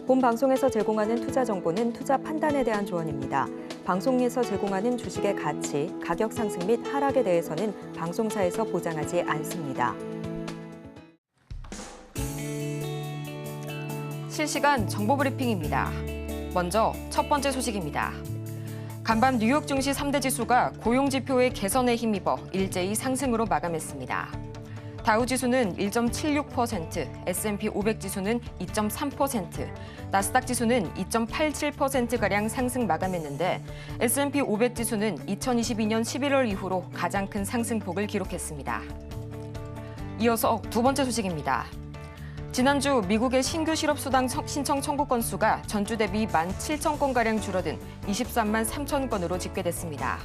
본 방송에서 제공하는 투자 정보는 투자 판단에 대한 조언입니다. 방송에서 제공하는 주식의 가치, 가격 상승 및 하락에 대해서는 방송사에서 보장하지 않습니다. 실시간 정보 브리핑입니다. 먼저 첫 번째 소식입니다. 간밤 뉴욕 증시 3대 지수가 고용 지표의 개선에 힘입어 일제히 상승으로 마감했습니다. 다우 지수는 1.76%, S&P 500 지수는 2.3%, 나스닥 지수는 2.87%가량 상승 마감했는데 S&P 500 지수는 2022년 11월 이후로 가장 큰 상승폭을 기록했습니다. 이어서 두 번째 소식입니다. 지난주 미국의 신규 실업수당 신청 청구 건수가 전주 대비 17,000건가량 줄어든 23만 3천 건으로 집계됐습니다.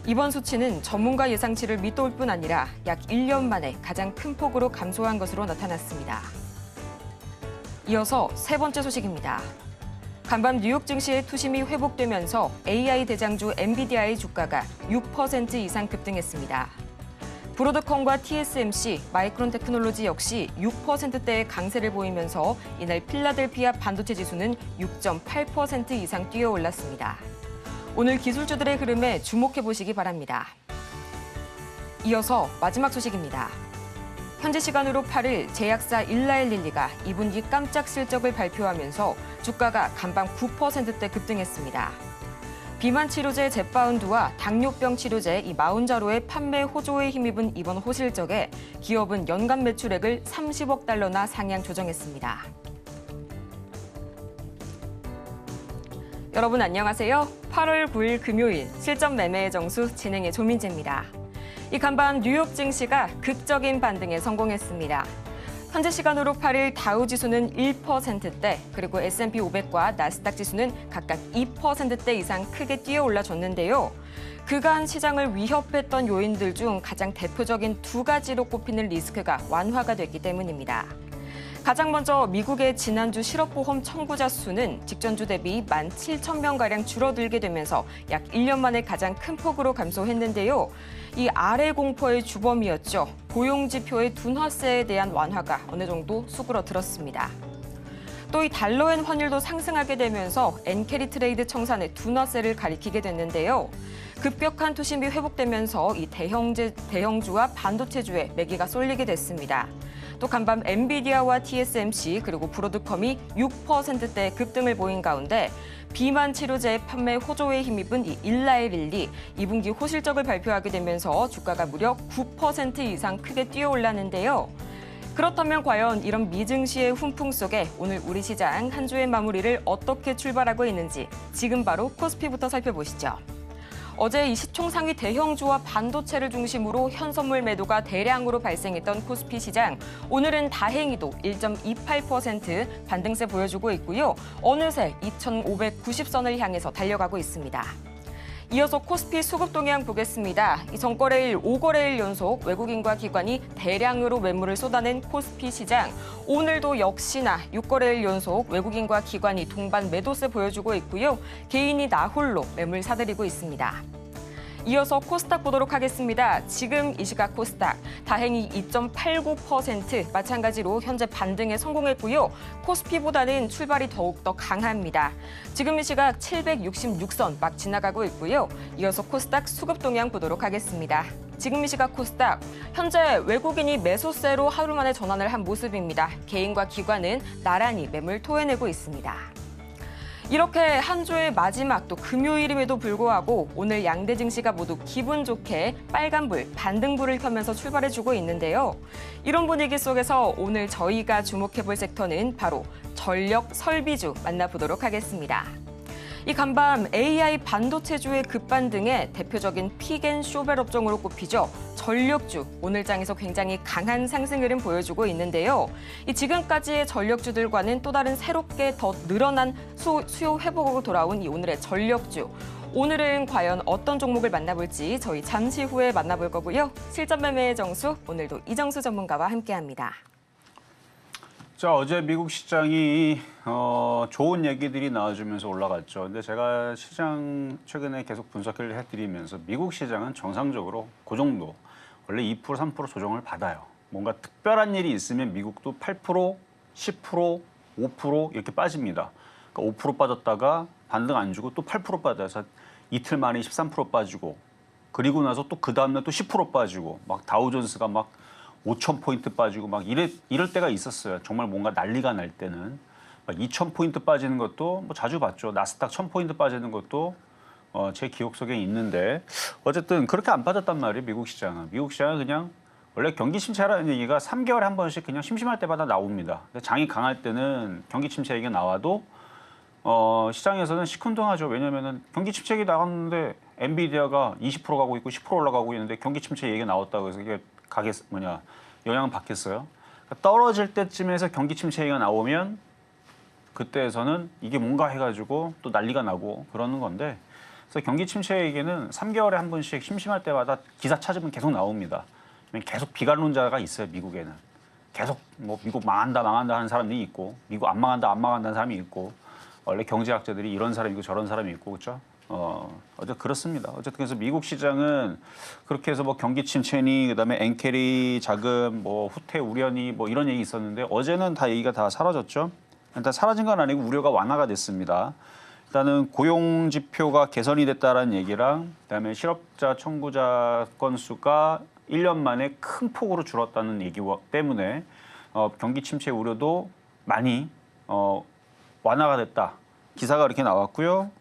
이번 수치는 전문가 예상치를 밑도울 뿐 아니라 약 1년 만에 가장 큰 폭으로 감소한 것으로 나타났습니다. 이어서 세 번째 소식입니다. 간밤 뉴욕 증시의 투심이 회복되면서 AI 대장주 엔비디아의 주가가 6% 이상 급등했습니다. 브로드컴과 TSMC, 마이크론 테크놀로지 역시 6%대의 강세를 보이면서 이날 필라델피아 반도체 지수는 6.8% 이상 뛰어올랐습니다. 오늘 기술주들의 흐름에 주목해 보시기 바랍니다. 이어서 마지막 소식입니다. 현지 시간으로 8일 제약사 일라엘릴리가 2분기 깜짝 실적을 발표하면서 주가가 간밤 9%대 급등했습니다. 비만 치료제 젯바운드와 당뇨병 치료제 이 마운자로의 판매 호조에 힘입은 이번 호실적에 기업은 연간 매출액을 30억 달러나 상향 조정했습니다. 여러분 안녕하세요. 8월 9일 금요일 실전 매매의 정수 진행의 조민재입니다. 이 간밤 뉴욕 증시가 극적인 반등에 성공했습니다. 현재 시간으로 8일 다우 지수는 1%대, 그리고 S&P 500과 나스닥 지수는 각각 2%대 이상 크게 뛰어올라줬는데요. 그간 시장을 위협했던 요인들 중 가장 대표적인 두 가지로 꼽히는 리스크가 완화가 됐기 때문입니다. 가장 먼저 미국의 지난주 실업보험 청구자 수는 직전주 대비 17,000명가량 줄어들게 되면서 약 1년 만에 가장 큰 폭으로 감소했는데요. 이 아래 공포의 주범이었죠. 고용지표의 둔화세에 대한 완화가 어느 정도 수그러들었습니다. 또 이 달러엔 환율도 상승하게 되면서 엔캐리 트레이드 청산의 둔화세를 가리키게 됐는데요. 급격한 투심이 회복되면서 이 대형주와 반도체주에 매기가 쏠리게 됐습니다. 또 간밤 엔비디아와 TSMC 그리고 브로드컴이 6%대 급등을 보인 가운데 비만 치료제 판매 호조에 힘입은 이 일라엘릴리 2분기 호실적을 발표하게 되면서 주가가 무려 9% 이상 크게 뛰어올랐는데요. 그렇다면 과연 이런 미증시의 훈풍 속에 오늘 우리 시장 한 주의 마무리를 어떻게 출발하고 있는지 지금 바로 코스피부터 살펴보시죠. 어제 이 시총 상위 대형주와 반도체를 중심으로 현선물 매도가 대량으로 발생했던 코스피 시장. 오늘은 다행히도 1.28% 반등세 보여주고 있고요. 어느새 2,590선을 향해서 달려가고 있습니다. 이어서 코스피 수급 동향 보겠습니다. 이 전거래일 5거래일 연속 외국인과 기관이 대량으로 매물을 쏟아낸 코스피 시장. 오늘도 역시나 6거래일 연속 외국인과 기관이 동반 매도세 보여주고 있고요. 개인이 나홀로 매물 사들이고 있습니다. 이어서 코스닥 보도록 하겠습니다. 지금 이 시각 코스닥 다행히 2.89% 마찬가지로 현재 반등에 성공했고요. 코스피보다는 출발이 더욱더 강합니다. 지금 이 시각 766선 막 지나가고 있고요. 이어서 코스닥 수급 동향 보도록 하겠습니다. 지금 이 시각 코스닥, 현재 외국인이 매수세로 하루 만에 전환을 한 모습입니다. 개인과 기관은 나란히 매물 토해내고 있습니다. 이렇게 한 주의 마지막 또 금요일임에도 불구하고 오늘 양대 증시가 모두 기분 좋게 빨간불, 반등불을 켜면서 출발해주고 있는데요. 이런 분위기 속에서 오늘 저희가 주목해볼 섹터는 바로 전력 설비주 만나보도록 하겠습니다. 이 간밤 AI 반도체주의 급반등에 대표적인 픽앤쇼벨 업종으로 꼽히죠. 전력주, 오늘 장에서 굉장히 강한 상승 흐름 보여주고 있는데요. 이 지금까지의 전력주들과는 또 다른 새롭게 더 늘어난 수요 회복으로 돌아온 이 오늘의 전력주. 오늘은 과연 어떤 종목을 만나볼지 저희 잠시 후에 만나볼 거고요. 실전 매매의 정수, 오늘도 이정수 전문가와 함께합니다. 자, 어제 미국 시장이 좋은 얘기들이 나와주면서 올라갔죠. 근데 제가 시장 최근에 계속 분석을 해드리면서 미국 시장은 정상적으로 그 정도, 원래 2%, 3% 조정을 받아요. 뭔가 특별한 일이 있으면 미국도 8%, 10%, 5% 이렇게 빠집니다. 그러니까 5% 빠졌다가 반등 안 주고 또 8% 빠져서 이틀 만에 13% 빠지고 그리고 나서 또 그 다음날 또 10% 빠지고 막 다우존스가 막 5,000포인트 빠지고 막 이럴 때가 있었어요. 정말 뭔가 난리가 날 때는. 2,000포인트 빠지는 것도 뭐 자주 봤죠. 나스닥 1,000포인트 빠지는 것도 제 기억 속에 있는데 어쨌든 그렇게 안 빠졌단 말이에요. 미국 시장은. 미국 시장은 그냥 원래 경기 침체라는 얘기가 3개월에 한 번씩 그냥 심심할 때마다 나옵니다. 근데 장이 강할 때는 경기 침체 얘기가 나와도 시장에서는 시큰둥하죠. 왜냐면은 경기 침체 얘기 나왔는데 엔비디아가 20% 가고 있고 10% 올라가고 있는데 경기 침체 얘기가 나왔다고 해서 이게 영향을 받겠어요. 그러니까 떨어질 때쯤에서 경기 침체 얘기가 나오면 그때에서는 이게 뭔가 해가지고 또 난리가 나고 그러는 건데 그래서 경기 침체 얘기는 3개월에 한 번씩 심심할 때마다 기사 찾으면 계속 나옵니다. 계속 비관론자가 있어요. 미국에는. 계속 뭐 미국 망한다 하는 사람들이 있고 미국 안 망한다 하는 사람이 있고 원래 경제학자들이 이런 사람이 있고 저런 사람이 있고 그렇죠? 어쨌든 그렇습니다. 어쨌든 그래서 미국 시장은 그렇게 해서 뭐 경기 침체니 그다음에 엔캐리 자금 뭐 후퇴 우려니 뭐 이런 얘기 있었는데 어제는 다 얘기가 다 사라졌죠. 일단 사라진 건 아니고 우려가 완화가 됐습니다. 일단은 고용 지표가 개선이 됐다라는 얘기랑 그다음에 실업자 청구자 건수가 1년 만에 큰 폭으로 줄었다는 얘기 때문에 경기 침체 우려도 많이 완화가 됐다. 기사가 그렇게 나왔고요.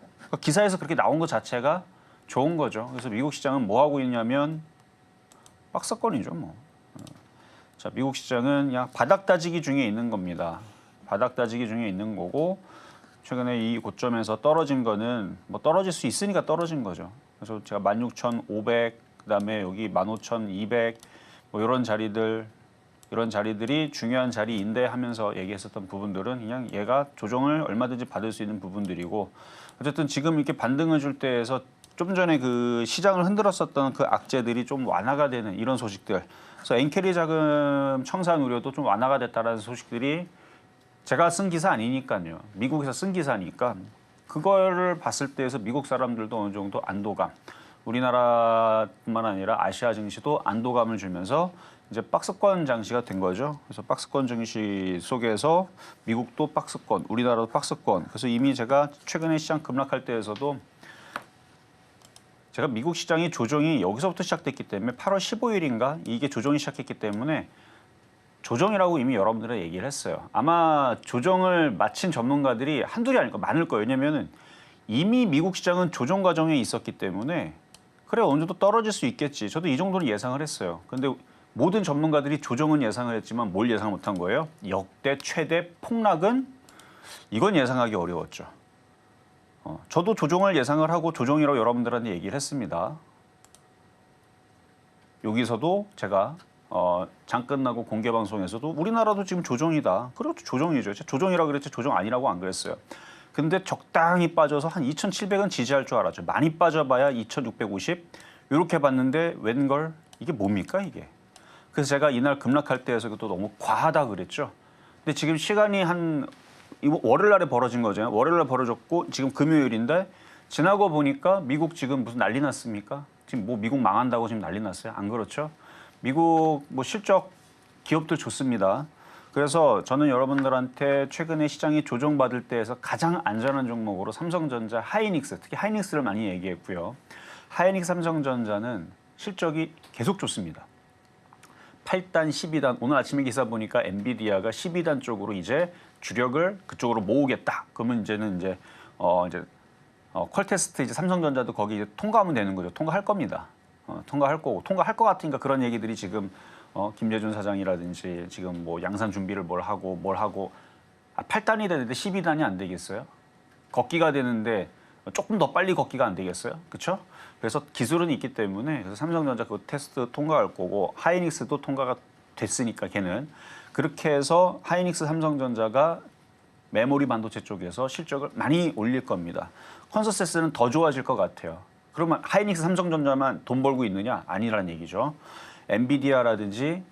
기사에서 그렇게 나온 것 자체가 좋은 거죠. 그래서 미국 시장은 뭐 하고 있냐면 박스권이죠, 뭐. 자, 미국 시장은 그냥 바닥 다지기 중에 있는 겁니다. 바닥 다지기 중에 있는 거고 최근에 이 고점에서 떨어진 거는 뭐 떨어질 수 있으니까 떨어진 거죠. 그래서 제가 16,500 그다음에 여기 15,200 뭐 이런 자리들이 중요한 자리인데 하면서 얘기했었던 부분들은 그냥 얘가 조정을 얼마든지 받을 수 있는 부분들이고 어쨌든 지금 이렇게 반등을 줄 때에서 좀 전에 그 시장을 흔들었었던 그 악재들이 좀 완화가 되는 이런 소식들. 그래서 엔캐리 자금 청산 우려도 좀 완화가 됐다라는 소식들이 제가 쓴 기사 아니니까요. 미국에서 쓴 기사니까 그거를 봤을 때에서 미국 사람들도 어느 정도 안도감. 우리나라뿐만 아니라 아시아 증시도 안도감을 주면서 이제 박스권 장시가 된 거죠. 그래서 박스권 증시 속에서 미국도 박스권, 우리나라도 박스권. 그래서 이미 제가 최근에 시장 급락할 때에서도 제가 미국 시장이 조정이 여기서부터 시작됐기 때문에 8월 15일인가 이게 조정이 시작했기 때문에 조정이라고 이미 여러분들은 얘기를 했어요. 아마 조정을 마친 전문가들이 한둘이 아닐 거 많을 거예요. 왜냐면은 이미 미국 시장은 조정 과정에 있었기 때문에 그래 어느 정도 떨어질 수 있겠지. 저도 이 정도는 예상을 했어요. 근데 모든 전문가들이 조정은 예상을 했지만 뭘 예상 못한 거예요? 역대 최대 폭락은 이건 예상하기 어려웠죠. 저도 조정을 예상을 하고 조정이라고 여러분들한테 얘기를 했습니다. 여기서도 제가 장 끝나고 공개 방송에서도 우리나라도 지금 조정이다. 그렇죠. 조정이죠. 조정이라고 그랬지 조정 아니라고 안 그랬어요. 근데 적당히 빠져서 한 2,700은 지지할 줄 알았죠. 많이 빠져봐야 2,650 이렇게 봤는데 웬걸 이게 뭡니까 이게. 그래서 제가 이날 급락할 때에서 또 너무 과하다 그랬죠. 근데 지금 시간이 이거 월요일 날에 벌어진 거잖아요. 월요일 날 벌어졌고 지금 금요일인데 지나고 보니까 미국 지금 무슨 난리 났습니까? 지금 뭐 미국 망한다고 지금 난리 났어요? 안 그렇죠? 미국 뭐 실적 기업들 좋습니다. 그래서 저는 여러분들한테 최근에 시장이 조정받을 때에서 가장 안전한 종목으로 삼성전자, 하이닉스, 특히 하이닉스를 많이 얘기했고요. 하이닉스 삼성전자는 실적이 계속 좋습니다. 8단, 12단, 오늘 아침에 기사 보니까 엔비디아가 12단 쪽으로 이제 주력을 그쪽으로 모으겠다. 그러면 이제는 퀄테스트 이제 삼성전자도 거기 이제 통과하면 되는 거죠. 통과할 겁니다. 통과할 거고 통과할 것 같으니까 그런 얘기들이 지금 김재준 사장이라든지 지금 뭐 양산 준비를 뭘 하고 8단이 되는데 12단이 안 되겠어요? 걷기가 되는데 조금 더 빨리 걷기가 안 되겠어요? 그렇죠? 그래서 기술은 있기 때문에 그래서 삼성전자 그 테스트 통과할 거고 하이닉스도 통과가 됐으니까 걔는 그렇게 해서 하이닉스 삼성전자가 메모리 반도체 쪽에서 실적을 많이 올릴 겁니다. 컨센서스는 더 좋아질 것 같아요. 그러면 하이닉스 삼성전자만 돈 벌고 있느냐? 아니라는 얘기죠. 엔비디아라든지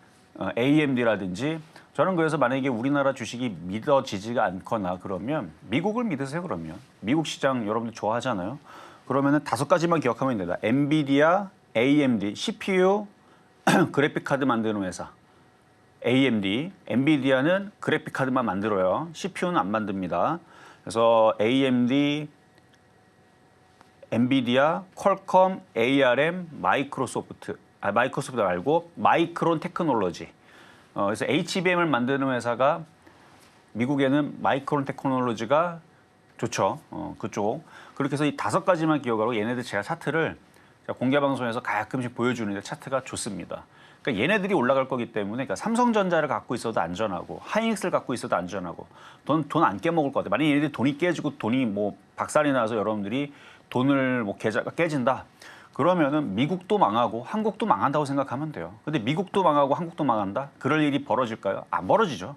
AMD라든지 저는 그래서 만약에 우리나라 주식이 믿어지지가 않거나 그러면 미국을 믿으세요. 그러면 미국 시장 여러분들 좋아하잖아요. 그러면은 5가지만 기억하면 됩니다. 엔비디아, AMD, CPU, 그래픽 카드 만드는 회사. AMD, 엔비디아는 그래픽 카드만 만들어요. CPU는 안 만듭니다. 그래서 AMD, 엔비디아, 퀄컴, ARM, 마이크로소프트 말고 마이크론 테크놀로지. 그래서 HBM을 만드는 회사가 미국에는 마이크론 테크놀로지가 좋죠. 그쪽. 그렇게 해서 이 5가지만 기억하고 얘네들 제가 차트를 공개 방송에서 가끔씩 보여주는데 차트가 좋습니다. 그러니까 얘네들이 올라갈 거기 때문에 그러니까 삼성전자를 갖고 있어도 안전하고 하이닉스를 갖고 있어도 안전하고 돈 안 깨먹을 것 같아요. 만약에 얘네들이 돈이 깨지고 돈이 뭐 박살이 나서 여러분들이 돈을 뭐 계좌가 깨진다. 그러면은 미국도 망하고 한국도 망한다고 생각하면 돼요. 근데 미국도 망하고 한국도 망한다? 그럴 일이 벌어질까요? 안 벌어지죠.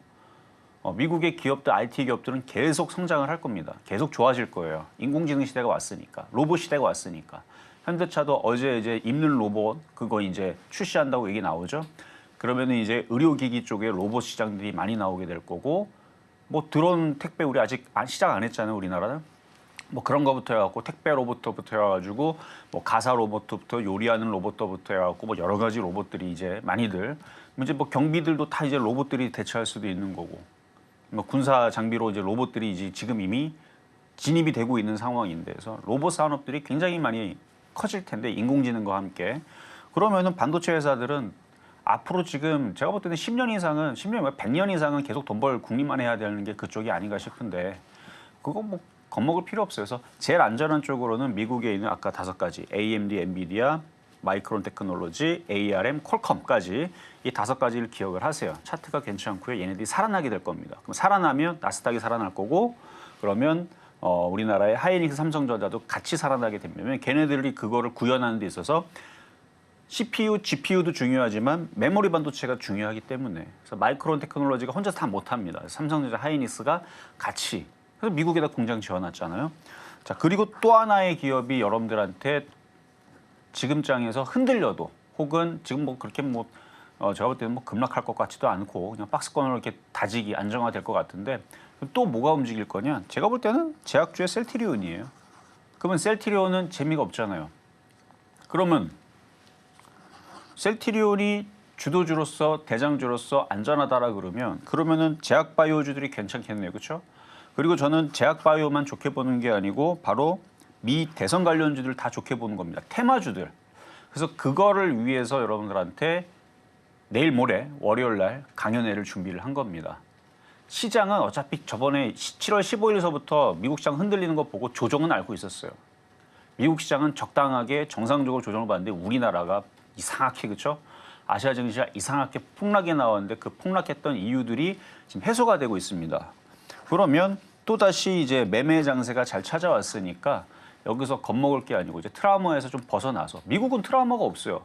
미국의 기업들, IT 기업들은 계속 성장을 할 겁니다. 계속 좋아질 거예요. 인공지능 시대가 왔으니까, 로봇 시대가 왔으니까. 현대차도 어제 이제 입는 로봇 그거 이제 출시한다고 얘기 나오죠. 그러면은 이제 의료기기 쪽에 로봇 시장들이 많이 나오게 될 거고, 뭐 드론 택배 우리 아직 시작 안 했잖아요, 우리나라는. 뭐 그런 거부터 해갖고 택배 로봇부터 해가지고 뭐 가사 로봇부터 요리하는 로봇부터 해갖고 뭐 여러 가지 로봇들이 이제 많이들 이제 뭐 경비들도 다 이제 로봇들이 대체할 수도 있는 거고, 뭐 군사 장비로 이제 로봇들이 이제 지금 이미 진입이 되고 있는 상황인데, 그래서 로봇 산업들이 굉장히 많이 커질 텐데 인공지능과 함께. 그러면은 반도체 회사들은 앞으로 지금 제가 볼 때는 10년 이상은 10년 100년 이상은 계속 돈 벌 국리만 해야 되는 게 그쪽이 아닌가 싶은데, 그거 뭐 겁먹을 필요 없어요. 그래서 제일 안전한 쪽으로는 미국에 있는 아까 5가지 AMD, 엔비디아, 마이크론 테크놀로지, ARM, 퀄컴까지 이 5가지를 기억을 하세요. 차트가 괜찮고요. 얘네들이 살아나게 될 겁니다. 그럼 살아나면 나스닥이 살아날 거고, 그러면 우리나라의 하이닉스, 삼성전자도 같이 살아나게 되면 걔네들이 그거를 구현하는 데 있어서 CPU, GPU도 중요하지만 메모리 반도체가 중요하기 때문에, 그래서 마이크론 테크놀로지가 혼자 다 못합니다. 삼성전자, 하이닉스가 같이, 그래서 미국에다 공장 지어놨잖아요. 자, 그리고 또 하나의 기업이 여러분들한테 지금 장에서 흔들려도, 혹은 지금 뭐 그렇게 뭐 제가 볼 때는 뭐 급락할 것 같지도 않고 그냥 박스권으로 이렇게 다지기 안정화될 것 같은데, 또 뭐가 움직일 거냐? 제가 볼 때는 제약주의 셀트리온이에요. 그러면 셀트리온은 재미가 없잖아요. 그러면 셀트리온이 주도주로서 대장주로서 안전하다라 그러면은 제약바이오주들이 괜찮겠네요, 그렇죠? 그리고 저는 제약바이오만 좋게 보는 게 아니고 바로 미 대선 관련주들 다 좋게 보는 겁니다. 테마주들. 그래서 그거를 위해서 여러분들한테 내일 모레 월요일 날 강연회를 준비를 한 겁니다. 시장은 어차피 저번에 7월 15일서부터 미국 시장 흔들리는 거 보고 조정은 알고 있었어요. 미국 시장은 적당하게 정상적으로 조정을 받는데 우리나라가 이상하게, 그렇죠? 아시아 증시가 이상하게 폭락이 나왔는데 그 폭락했던 이유들이 지금 해소가 되고 있습니다. 그러면 또다시 이제 매매 장세가 잘 찾아왔으니까 여기서 겁먹을 게 아니고 이제 트라우마에서 좀 벗어나서, 미국은 트라우마가 없어요.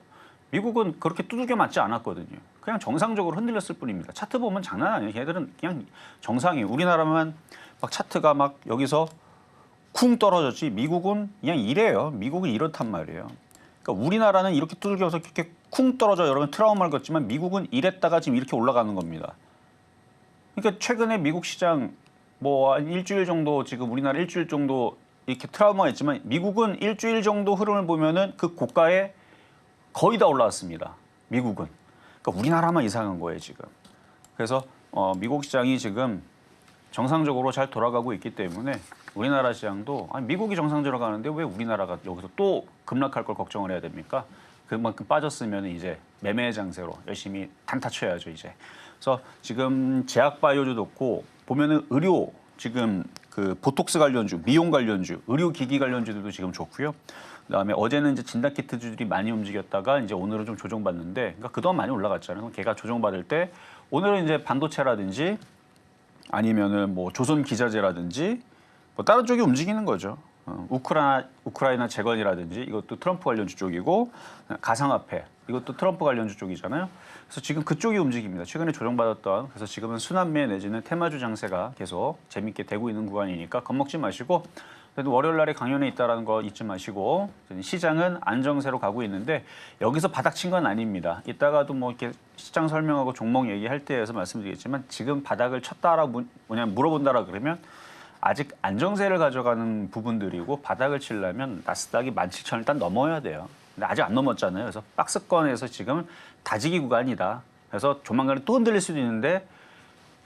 미국은 그렇게 두들겨 맞지 않았거든요. 그냥 정상적으로 흔들렸을 뿐입니다. 차트 보면 장난 아니에요. 걔네들은 그냥 정상이에요. 우리나라만 막 차트가 막 여기서 쿵 떨어졌지, 미국은 그냥 이래요. 미국은 이렇단 말이에요. 그러니까 우리나라는 이렇게 두들겨서 이렇게 쿵 떨어져 여러분 트라우마를 겪지만 미국은 이랬다가 지금 이렇게 올라가는 겁니다. 그러니까 최근에 미국 시장 뭐 한 일주일 정도, 지금 우리나라 일주일 정도 이렇게 트라우마가 있지만 미국은 일주일 정도 흐름을 보면은 그 고가에 거의 다 올라왔습니다. 미국은. 그러니까 우리나라만 이상한 거예요, 지금. 그래서 미국 시장이 지금 정상적으로 잘 돌아가고 있기 때문에 우리나라 시장도, 아니 미국이 정상적으로 가는데 왜 우리나라가 여기서 또 급락할 걸 걱정을 해야 됩니까? 그만큼 빠졌으면 이제 매매 장세로 열심히 단타 쳐야죠, 이제. 그래서 지금 제약바이오도 좋고, 보면은 의료, 지금 그 보톡스 관련주, 미용 관련주, 의료기기 관련주들도 지금 좋고요. 그다음에 어제는 이제 진단키트주들이 많이 움직였다가 이제 오늘은 좀 조정받는데, 그러니까 그동안 많이 올라갔잖아요. 걔가 조정받을 때 오늘은 이제 반도체라든지 아니면은 뭐 조선기자재라든지 뭐 다른 쪽이 움직이는 거죠. 우크라이나 재건이라든지 이것도 트럼프 관련주 쪽이고, 가상화폐 이것도 트럼프 관련주 쪽이잖아요. 그래서 지금 그쪽이 움직입니다. 최근에 조정받았던, 그래서 지금은 순환매 내지는 테마주 장세가 계속 재밌게 되고 있는 구간이니까 겁먹지 마시고, 그래도 월요일 날에 강연에 있다라는 거 잊지 마시고, 시장은 안정세로 가고 있는데 여기서 바닥 친 건 아닙니다. 이따가도 뭐 이렇게 시장 설명하고 종목 얘기할 때에서 말씀드리겠지만, 지금 바닥을 쳤다라고 뭐냐면 물어본다라 그러면 아직 안정세를 가져가는 부분들이고, 바닥을 치려면 나스닥이 17,000을 일단 넘어야 돼요. 근데 아직 안 넘었잖아요. 그래서 박스권에서 지금 다지기 구간이다. 그래서 조만간에 또 흔들릴 수도 있는데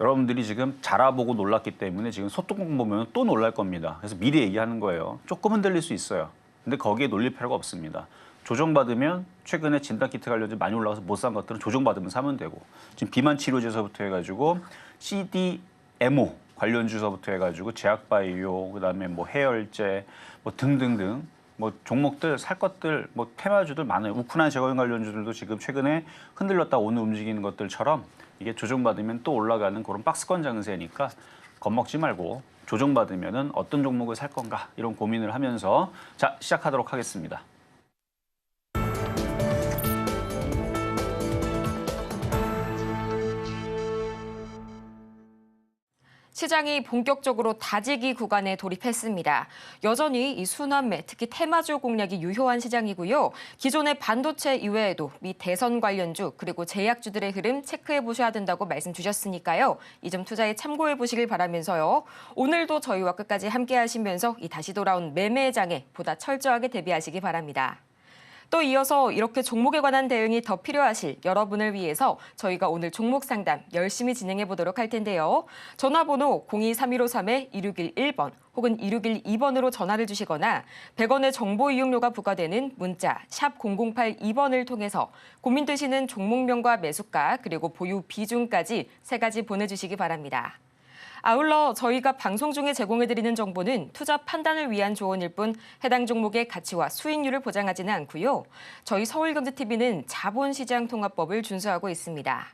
여러분들이 지금 자라보고 놀랐기 때문에 지금 소뚜껑 보면 또 놀랄 겁니다. 그래서 미리 얘기하는 거예요. 조금 흔들릴 수 있어요. 근데 거기에 놀릴 필요가 없습니다. 조정받으면 최근에 진단키트 관련주 많이 올라가서 못 산 것들은 조정받으면 사면 되고 지금 비만 치료제서부터 해가지고 CDMO 관련주서부터 해가지고 제약바이오 그다음에 뭐 해열제 뭐 등등등 뭐 종목들 살 것들 뭐 테마주들 많아요. 우크라이나 재건 관련주들도 지금 최근에 흔들렸다 오늘 움직이는 것들처럼 이게 조정받으면 또 올라가는 그런 박스권 장세니까 겁먹지 말고 조정받으면은 어떤 종목을 살 건가 이런 고민을 하면서 자 시작하도록 하겠습니다. 시장이 본격적으로 다지기 구간에 돌입했습니다. 여전히 이 순환매, 특히 테마주 공략이 유효한 시장이고요. 기존의 반도체 이외에도 미 대선 관련주 그리고 제약주들의 흐름 체크해 보셔야 된다고 말씀 주셨으니까요. 이 점 투자에 참고해 보시길 바라면서요. 오늘도 저희와 끝까지 함께 하시면서 이 다시 돌아온 매매장에 보다 철저하게 대비하시기 바랍니다. 또 이어서 이렇게 종목에 관한 대응이 더 필요하실 여러분을 위해서 저희가 오늘 종목 상담 열심히 진행해 보도록 할 텐데요. 전화번호 023153-2611번 혹은 2612번으로 전화를 주시거나 100원의 정보 이용료가 부과되는 문자 샵 0082번을 통해서 고민되시는 종목명과 매수가 그리고 보유 비중까지 3가지 보내주시기 바랍니다. 아울러 저희가 방송 중에 제공해드리는 정보는 투자 판단을 위한 조언일 뿐 해당 종목의 가치와 수익률을 보장하지는 않고요. 저희 서울경제TV는 자본시장통합법을 준수하고 있습니다.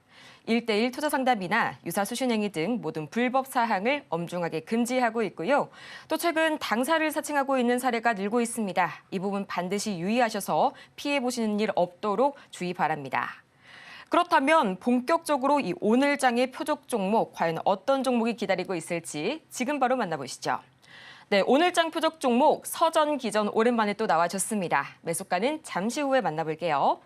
1:1 투자 상담이나 유사수신행위 등 모든 불법 사항을 엄중하게 금지하고 있고요. 또 최근 당사를 사칭하고 있는 사례가 늘고 있습니다. 이 부분 반드시 유의하셔서 피해보시는 일 없도록 주의 바랍니다. 그렇다면 본격적으로 이 오늘장의 표적 종목, 과연 어떤 종목이 기다리고 있을지 지금 바로 만나보시죠. 네, 오늘장 표적 종목 서전, 기전 오랜만에 또 나와줬습니다. 매수가는 잠시 후에 만나볼게요.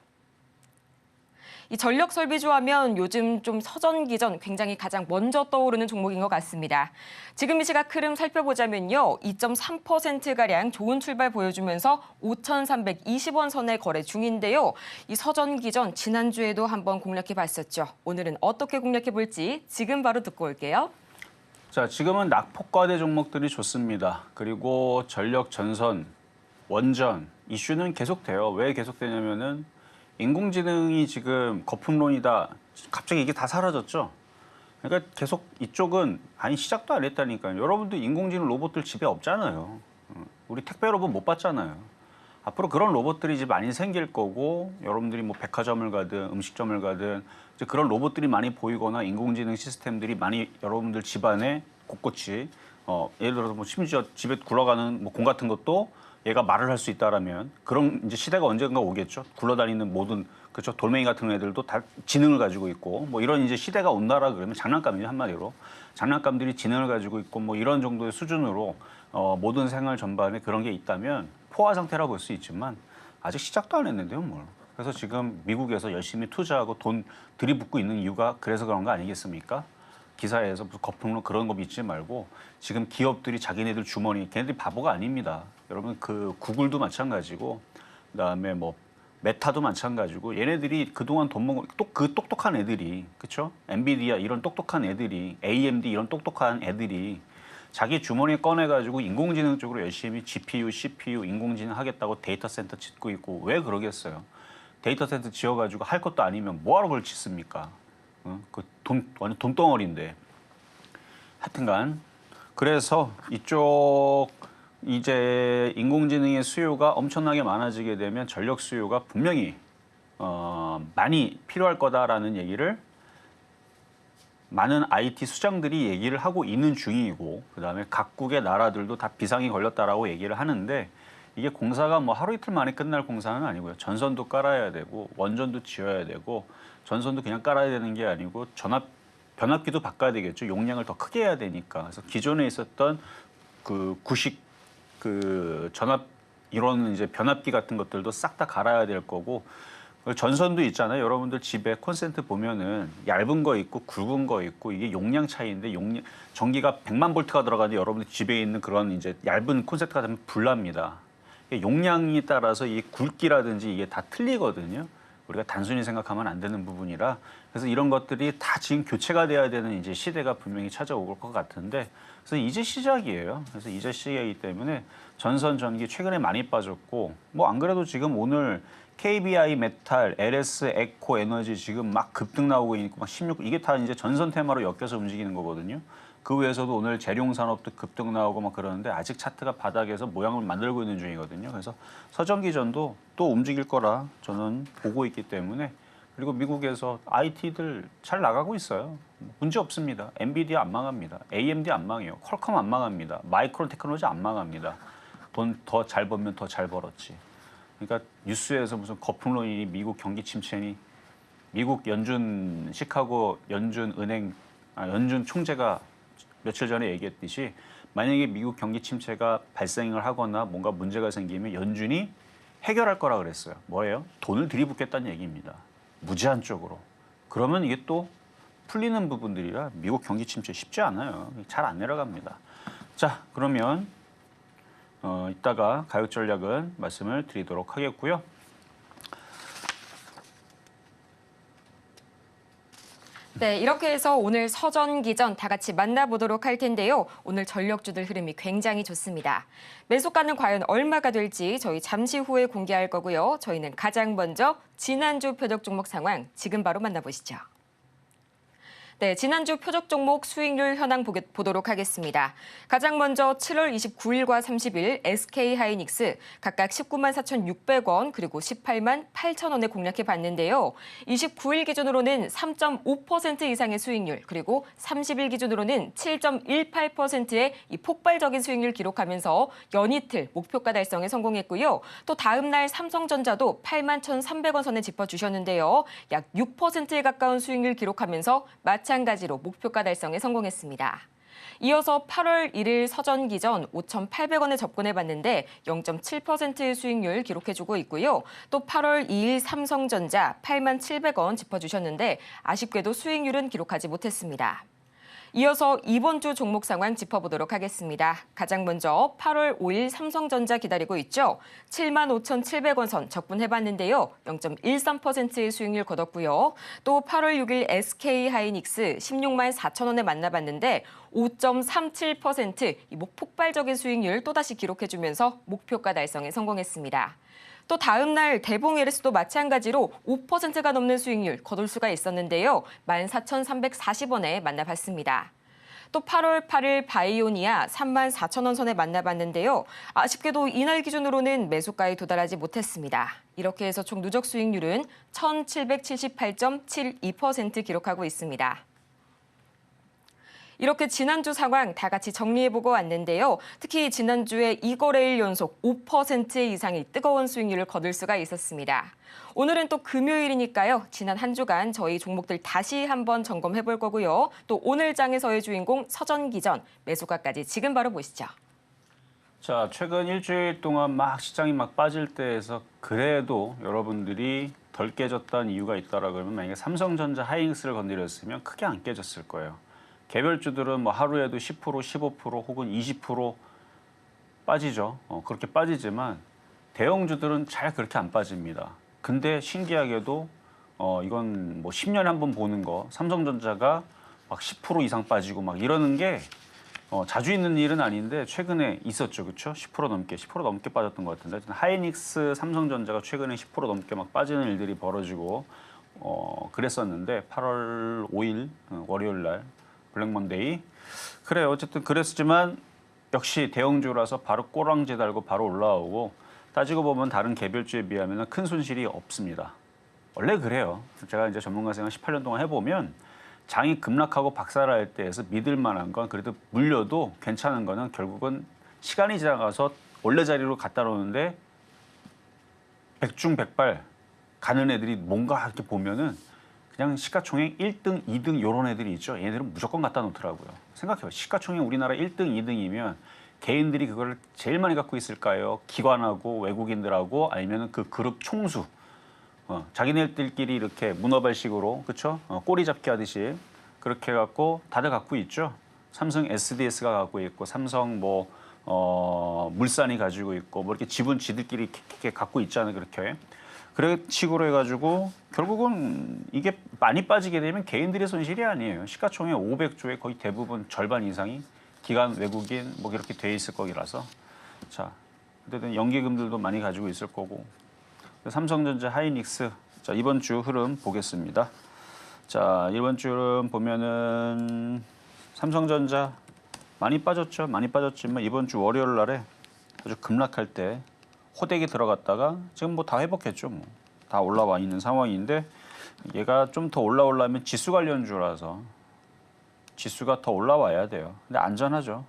이 전력 설비주 하면 요즘 좀 서전, 기전 굉장히 가장 먼저 떠오르는 종목인 것 같습니다. 지금 이 시각 흐름 살펴보자면요. 2.3%가량 좋은 출발 보여주면서 5,320원 선에 거래 중인데요. 이 서전, 기전 지난주에도 한번 공략해봤었죠. 오늘은 어떻게 공략해볼지 지금 바로 듣고 올게요. 자, 지금은 낙폭과대 종목들이 좋습니다. 그리고 전력, 전선, 원전 이슈는 계속돼요. 왜 계속되냐면은 인공지능이 지금 거품론이다. 갑자기 이게 다 사라졌죠. 그러니까 계속 이쪽은 아니 시작도 안 했다니까요. 여러분들 인공지능 로봇들 집에 없잖아요. 우리 택배 로봇 못 봤잖아요. 앞으로 그런 로봇들이 이제 많이 생길 거고 여러분들이 뭐 백화점을 가든 음식점을 가든 이제 그런 로봇들이 많이 보이거나 인공지능 시스템들이 많이 여러분들 집안에 곳곳이 예를 들어서 뭐 심지어 집에 굴러가는 뭐 공 같은 것도 얘가 말을 할 수 있다라면 그런 이제 시대가 언젠가 오겠죠. 굴러다니는 모든 그렇죠. 돌멩이 같은 애들도 다 지능을 가지고 있고 뭐 이런 이제 시대가 온다라 그러면 장난감이죠 한마디로 장난감들이 지능을 가지고 있고 뭐 이런 정도의 수준으로 모든 생활 전반에 그런 게 있다면 포화 상태라 볼 수 있지만 아직 시작도 안 했는데요, 뭘. 그래서 지금 미국에서 열심히 투자하고 돈 들이붓고 있는 이유가 그래서 그런 거 아니겠습니까? 기사에서 무슨 거품로 그런 거 믿지 말고 지금 기업들이 자기네들 주머니 걔네들이 바보가 아닙니다. 여러분 그 구글도 마찬가지고 그다음에 뭐 메타도 마찬가지고 얘네들이 그동안 돈 먹은 그 똑똑한 애들이 그렇죠? 엔비디아 이런 똑똑한 애들이 AMD 이런 똑똑한 애들이 자기 주머니에 꺼내가지고 인공지능 쪽으로 열심히 GPU, CPU, 인공지능 하겠다고 데이터 센터 짓고 있고 왜 그러겠어요? 데이터 센터 지어가지고 할 것도 아니면 뭐하러 그걸 짓습니까? 그 완전 돈덩어리인데. 하여튼간 그래서 이쪽 이제 인공지능의 수요가 엄청나게 많아지게 되면 전력 수요가 분명히 많이 필요할 거다라는 얘기를 많은 IT 수장들이 얘기를 하고 있는 중이고 그다음에 각국의 나라들도 다 비상이 걸렸다라고 얘기를 하는데 이게 공사가 뭐 하루 이틀 만에 끝날 공사는 아니고요. 전선도 깔아야 되고 원전도 지어야 되고 전선도 그냥 깔아야 되는 게 아니고 변압기도 바꿔야 되겠죠. 용량을 더 크게 해야 되니까. 그래서 기존에 있었던 그 구식 그 전압 이런 이제 변압기 같은 것들도 싹 다 갈아야 될 거고 전선도 있잖아요. 여러분들 집에 콘센트 보면은 얇은 거 있고 굵은 거 있고 이게 용량 차이인데 전기가 100만 볼트가 들어가는데 여러분들 집에 있는 그런 이제 얇은 콘센트가 되면 불납니다. 용량에 따라서 이 굵기라든지 이게 다 틀리거든요. 우리가 단순히 생각하면 안 되는 부분이라 그래서 이런 것들이 다 지금 교체가 돼야 되는 이제 시대가 분명히 찾아올 것 같은데, 그래서 이제 시작이에요. 그래서 이제 시작이기 때문에 전선 전기 최근에 많이 빠졌고, 뭐 안 그래도 지금 오늘 KBI 메탈, LS 에코 에너지 지금 막 급등 나오고 있고 막 16, 이게 다 이제 전선 테마로 엮여서 움직이는 거거든요. 그 외에서도 오늘 재룡 산업도 급등 나오고 막 그러는데 아직 차트가 바닥에서 모양을 만들고 있는 중이거든요. 그래서 서전기전도 또 움직일 거라 저는 보고 있기 때문에, 그리고 미국에서 IT들 잘 나가고 있어요. 문제 없습니다. 엔비디아 안 망합니다. AMD 안 망해요. 퀄컴 안 망합니다. 마이크론 테크놀로지 안 망합니다. 돈 더 잘 벌면 더 잘 벌었지. 그러니까 뉴스에서 무슨 거품론이니 미국 경기 침체니, 미국 연준 시카고 연준 총재가 며칠 전에 얘기했듯이 만약에 미국 경기 침체가 발생을 하거나 뭔가 문제가 생기면 연준이 해결할 거라 그랬어요. 뭐예요? 돈을 들이붓겠다는 얘기입니다. 무제한 쪽으로. 그러면 이게 또 풀리는 부분들이라 미국 경기 침체 쉽지 않아요. 잘 안 내려갑니다. 자, 그러면 이따가 가격 전략은 말씀을 드리도록 하겠고요. 네, 이렇게 해서 오늘 서전기전 다 같이 만나보도록 할 텐데요. 오늘 전력주들 흐름이 굉장히 좋습니다. 매수가는 과연 얼마가 될지 저희 잠시 후에 공개할 거고요. 저희는 가장 먼저 지난주 표적 종목 상황 지금 바로 만나보시죠. 네, 지난주 표적 종목 수익률 현황 보도록 하겠습니다. 가장 먼저 7월 29일과 30일 SK하이닉스 각각 19만 4,600원 그리고 18만 8천원에 공략해 봤는데요. 29일 기준으로는 3.5% 이상의 수익률 그리고 30일 기준으로는 7.18%의 이 폭발적인 수익률 기록하면서 연이틀 목표가 달성에 성공했고요. 또 다음 날 삼성전자도 8만 1,300원 선에 짚어주셨는데요. 약 6%에 가까운 수익률 기록하면서 마찬가지로 목표가 달성에 성공했습니다. 이어서 8월 1일 서전기전 5,800원에 접근해봤는데 0.7%의 수익률 기록해주고 있고요. 또 8월 2일 삼성전자 8만 700원 짚어주셨는데 아쉽게도 수익률은 기록하지 못했습니다. 이어서 이번 주 종목 상황 짚어보도록 하겠습니다. 가장 먼저 8월 5일 삼성전자 기다리고 있죠. 7만 5,700원 선 접근해봤는데요. 0.13%의 수익률 거뒀고요. 또 8월 6일 SK하이닉스 16만 4천원에 만나봤는데 5.37% 이 폭발적인 수익률 또다시 기록해주면서 목표가 달성에 성공했습니다. 또 다음 날 대봉 LS도 마찬가지로 5%가 넘는 수익률 거둘 수가 있었는데요. 14,340원에 만나봤습니다. 또 8월 8일 바이오니아 3만 4천원 선에 만나봤는데요. 아쉽게도 이날 기준으로는 매수가에 도달하지 못했습니다. 이렇게 해서 총 누적 수익률은 1,778.72% 기록하고 있습니다. 이렇게 지난주 상황 다 같이 정리해보고 왔는데요. 특히 지난주에 2거래일 연속 5% 이상의 뜨거운 수익률을 거둘 수가 있었습니다. 오늘은 또 금요일이니까요. 지난 한 주간 저희 종목들 다시 한번 점검해볼 거고요. 또 오늘 장에서의 주인공 서전기전 매수가까지 지금 바로 보시죠. 자, 최근 일주일 동안 막 시장이 막 빠질 때에서 그래도 여러분들이 덜 깨졌다는 이유가 있다라 그러면 만약에 삼성전자 하이닉스를 건드렸으면 크게 안 깨졌을 거예요. 개별주들은 뭐 하루에도 10%, 15% 혹은 20% 빠지죠. 그렇게 빠지지만 대형주들은 잘 그렇게 안 빠집니다. 근데 신기하게도 이건 뭐 10년에 한 번 보는 거 삼성전자가 막 10% 이상 빠지고 막 이러는 게 자주 있는 일은 아닌데 최근에 있었죠. 그렇죠? 10% 넘게 빠졌던 것 같은데 하이닉스, 삼성전자가 최근에 10% 넘게 막 빠지는 일들이 벌어지고 그랬었는데 8월 5일 월요일 날 블랙먼데이. 그래요. 어쨌든 그랬지만 역시 대형주라서 바로 꼬랑지 달고 바로 올라오고 따지고 보면 다른 개별주에 비하면 큰 손실이 없습니다. 원래 그래요. 제가 이제 전문가 생활 18년 동안 해보면 장이 급락하고 박살날 때에서 믿을 만한 건 그래도 물려도 괜찮은 거는 결국은 시간이 지나가서 원래 자리로 갖다 놓는데 백중백발 가는 애들이 뭔가 이렇게 보면은 그냥 시가총액 1등, 2등 이런 애들이 있죠. 얘네들은 무조건 갖다 놓더라고요. 생각해요. 시가총액 우리나라 1등, 2등이면 개인들이 그걸 제일 많이 갖고 있을까요? 기관하고 외국인들하고 아니면 그 그룹 총수. 자기네들끼리 이렇게 문어발식으로 그렇죠? 꼬리 잡기 하듯이 그렇게 해갖고 다들 갖고 있죠. 삼성 SDS가 갖고 있고 삼성 물산이 가지고 있고 뭐 이렇게 지분 지들끼리 이렇게 갖고 있잖아요. 그렇게. 그런 식으로 해가지고 결국은 이게 많이 빠지게 되면 개인들의 손실이 아니에요. 시가총액 500조의 거의 대부분 절반 이상이 기관, 외국인 뭐 이렇게 돼 있을 거라서 자, 어쨌든 연기금들도 많이 가지고 있을 거고 삼성전자, 하이닉스 자 이번 주 흐름 보겠습니다. 자 이번 주 흐름 보면은 삼성전자 많이 빠졌죠. 많이 빠졌지만 이번 주 월요일 날에 아주 급락할 때 호되게 들어갔다가 지금 뭐 다 회복했죠. 뭐. 다 올라와 있는 상황인데 얘가 좀 더 올라오려면 지수 관련주라서 지수가 더 올라와야 돼요. 근데 안전하죠.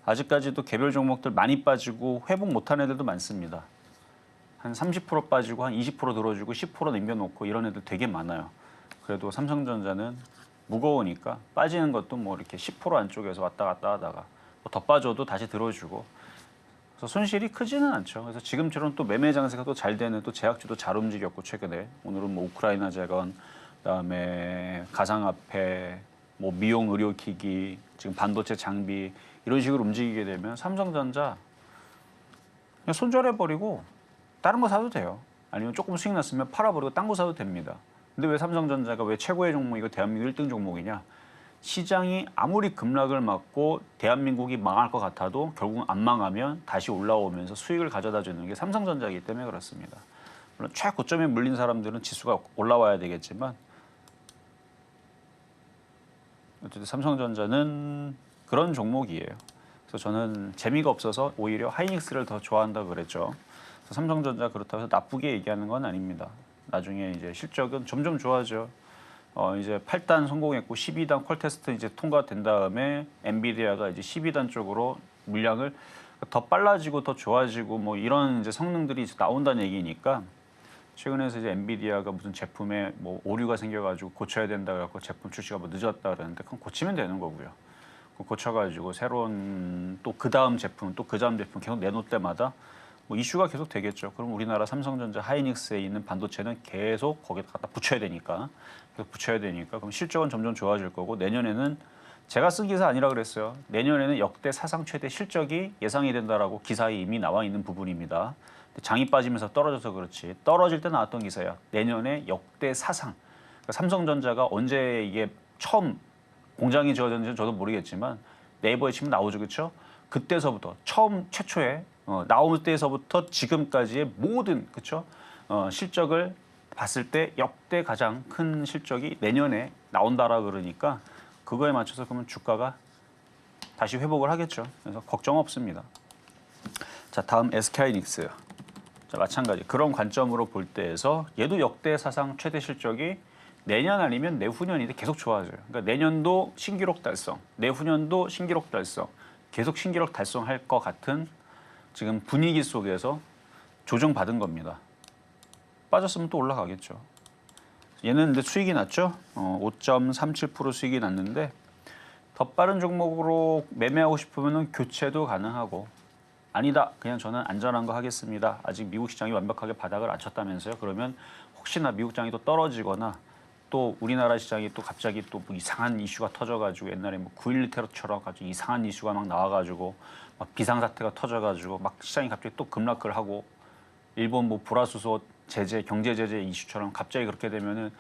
아직까지도 개별 종목들 많이 빠지고 회복 못한 애들도 많습니다. 한 30% 빠지고 한 20% 들어주고 10% 남겨놓고 이런 애들 되게 많아요. 그래도 삼성전자는 무거우니까 빠지는 것도 뭐 이렇게 10% 안쪽에서 왔다 갔다 하다가 뭐 더 빠져도 다시 들어주고 그래서 손실이 크지는 않죠. 그래서 지금처럼 또 매매 장세가 또 잘 되는 또 제약주도 잘 움직였고 최근에 오늘은 뭐 우크라이나 재건 그다음에 가상화폐 뭐 미용 의료기기 지금 반도체 장비 이런 식으로 움직이게 되면 삼성전자 그냥 손절해버리고 다른 거 사도 돼요. 아니면 조금 수익 났으면 팔아버리고 딴 거 사도 됩니다. 근데 왜 삼성전자가 왜 최고의 종목이고 대한민국 1등 종목이냐? 시장이 아무리 급락을 맞고 대한민국이 망할 것 같아도 결국 안 망하면 다시 올라오면서 수익을 가져다 주는 게 삼성전자이기 때문에 그렇습니다. 물론 최고점에 물린 사람들은 지수가 올라와야 되겠지만 어쨌든 삼성전자는 그런 종목이에요. 그래서 저는 재미가 없어서 오히려 하이닉스를 더 좋아한다고 그랬죠. 그래서 삼성전자 그렇다고 해서 나쁘게 얘기하는 건 아닙니다. 나중에 이제 실적은 점점 좋아져. 이제 8단 성공했고 12단 퀄 테스트 이제 통과된 다음에 엔비디아가 이제 12단 쪽으로 물량을 더 빨라지고 더 좋아지고 뭐 이런 이제 성능들이 이제 나온다는 얘기니까 최근에서 이제 엔비디아가 무슨 제품에 뭐 오류가 생겨가지고 고쳐야 된다 그래갖고 제품 출시가 뭐 늦었다 그러는데 그건 고치면 되는 거고요. 고쳐가지고 새로운 또 그 다음 제품 또 그 다음 제품 계속 내놓을 때마다 뭐 이슈가 계속 되겠죠. 그럼 우리나라 삼성전자, 하이닉스에 있는 반도체는 계속 거기다 갖다 붙여야 되니까 그럼 실적은 점점 좋아질 거고 내년에는 제가 쓴 기사 아니라 그랬어요. 내년에는 역대 사상 최대 실적이 예상이 된다라고 기사에 이미 나와 있는 부분입니다. 장이 빠지면서 떨어져서 그렇지 떨어질 때 나왔던 기사야. 내년에 역대 사상. 그러니까 삼성전자가 언제 이게 처음 공장이 지어졌는지 저도 모르겠지만 네이버에 치면 나오죠, 그렇죠? 그때서부터 처음 최초에 나올 때에서부터 지금까지의 모든 그렇죠? 실적을 봤을 때 역대 가장 큰 실적이 내년에 나온다라 그러니까 그거에 맞춰서 그러면 주가가 다시 회복을 하겠죠. 그래서 걱정 없습니다. 자, 다음 SK하이닉스. 자, 마찬가지 그런 관점으로 볼 때에서 얘도 역대 사상 최대 실적이 내년 아니면 내후년인데 계속 좋아져요. 그러니까 내년도 신기록 달성, 내후년도 신기록 달성, 계속 신기록 달성할 것 같은 지금 분위기 속에서 조정받은 겁니다. 빠졌으면 또 올라가겠죠. 얘는 근데 수익이 났죠. 5.37% 수익이 났는데 더 빠른 종목으로 매매하고 싶으면 교체도 가능하고 아니다. 그냥 저는 안전한 거 하겠습니다. 아직 미국 시장이 완벽하게 바닥을 안 쳤다면서요. 그러면 혹시나 미국 시장이 또 떨어지거나 또 우리나라 시장이 또 갑자기 또 뭐 이상한 이슈가 터져가지고 옛날에 뭐 9.11 테러처럼 가지고 이상한 이슈가 막 나와가지고 막 비상사태가 터져가지고 막 시장이 갑자기 또 급락을 하고 일본 뭐 불화수소 제재, 경제 제재 이슈처럼 갑자기 그렇게 되면은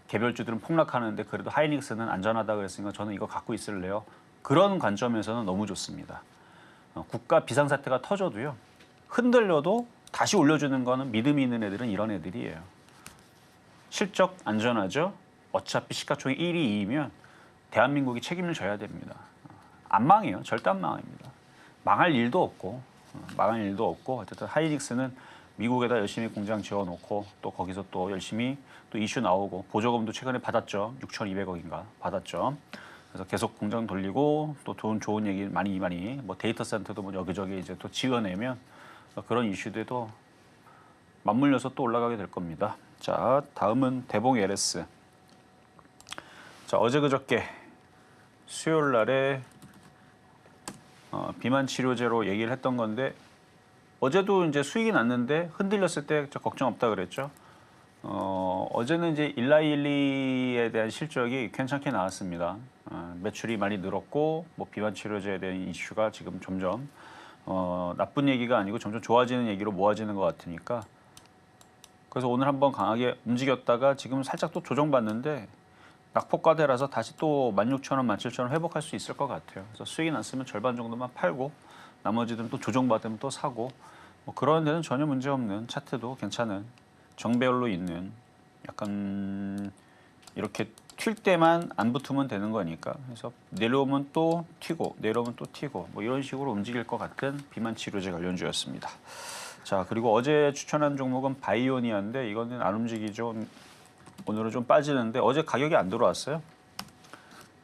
개별주들은 폭락하는데 그래도 하이닉스는 안전하다 그랬으니까 저는 이거 갖고 있을래요. 그런 관점에서는 너무 좋습니다. 국가 비상사태가 터져도요. 흔들려도 다시 올려주는 거는 믿음이 있는 애들은 이런 애들이에요. 실적 안전하죠. 어차피 시가총액 1위, 2위면 대한민국이 책임을 져야 됩니다. 안 망해요. 절대 안 망합니다. 망할 일도 없고 어쨌든 하이닉스는 미국에다 열심히 공장 지어놓고 또 거기서 또 열심히 또 이슈 나오고 보조금도 최근에 받았죠. 6,200억인가 받았죠. 그래서 계속 공장 돌리고 또 좋은 얘기 많이 뭐 데이터 센터도 뭐 여기저기 이제 또 지어내면 그런 이슈들도 맞물려서 또 올라가게 될 겁니다. 자, 다음은 대봉 LS. 자, 어제 그저께 수요일 날에 비만 치료제로 얘기를 했던 건데 어제도 이제 수익이 났는데 흔들렸을 때 걱정 없다 그랬죠. 어제는 이제 일라일리에 대한 실적이 괜찮게 나왔습니다. 매출이 많이 늘었고 뭐 비만 치료제에 대한 이슈가 지금 점점 나쁜 얘기가 아니고 점점 좋아지는 얘기로 모아지는 것 같으니까 그래서 오늘 한번 강하게 움직였다가 지금 살짝 또 조정받는데 낙폭과대라서 다시 또 16,000원, 17,000원 회복할 수 있을 것 같아요. 그래서 수익이 났으면 절반 정도만 팔고 나머지는 또 조정받으면 또 사고 뭐 그런 데는 전혀 문제 없는 차트도 괜찮은 정배열로 있는 약간 이렇게 튈 때만 안 붙으면 되는 거니까 그래서 내려오면 또 튀고 내려오면 또 튀고 뭐 이런 식으로 움직일 것 같은 비만 치료제 관련주였습니다. 자 그리고 어제 추천한 종목은 바이오니아인데 이거는 안 움직이죠. 오늘은 좀 빠지는데 어제 가격이 안 들어왔어요.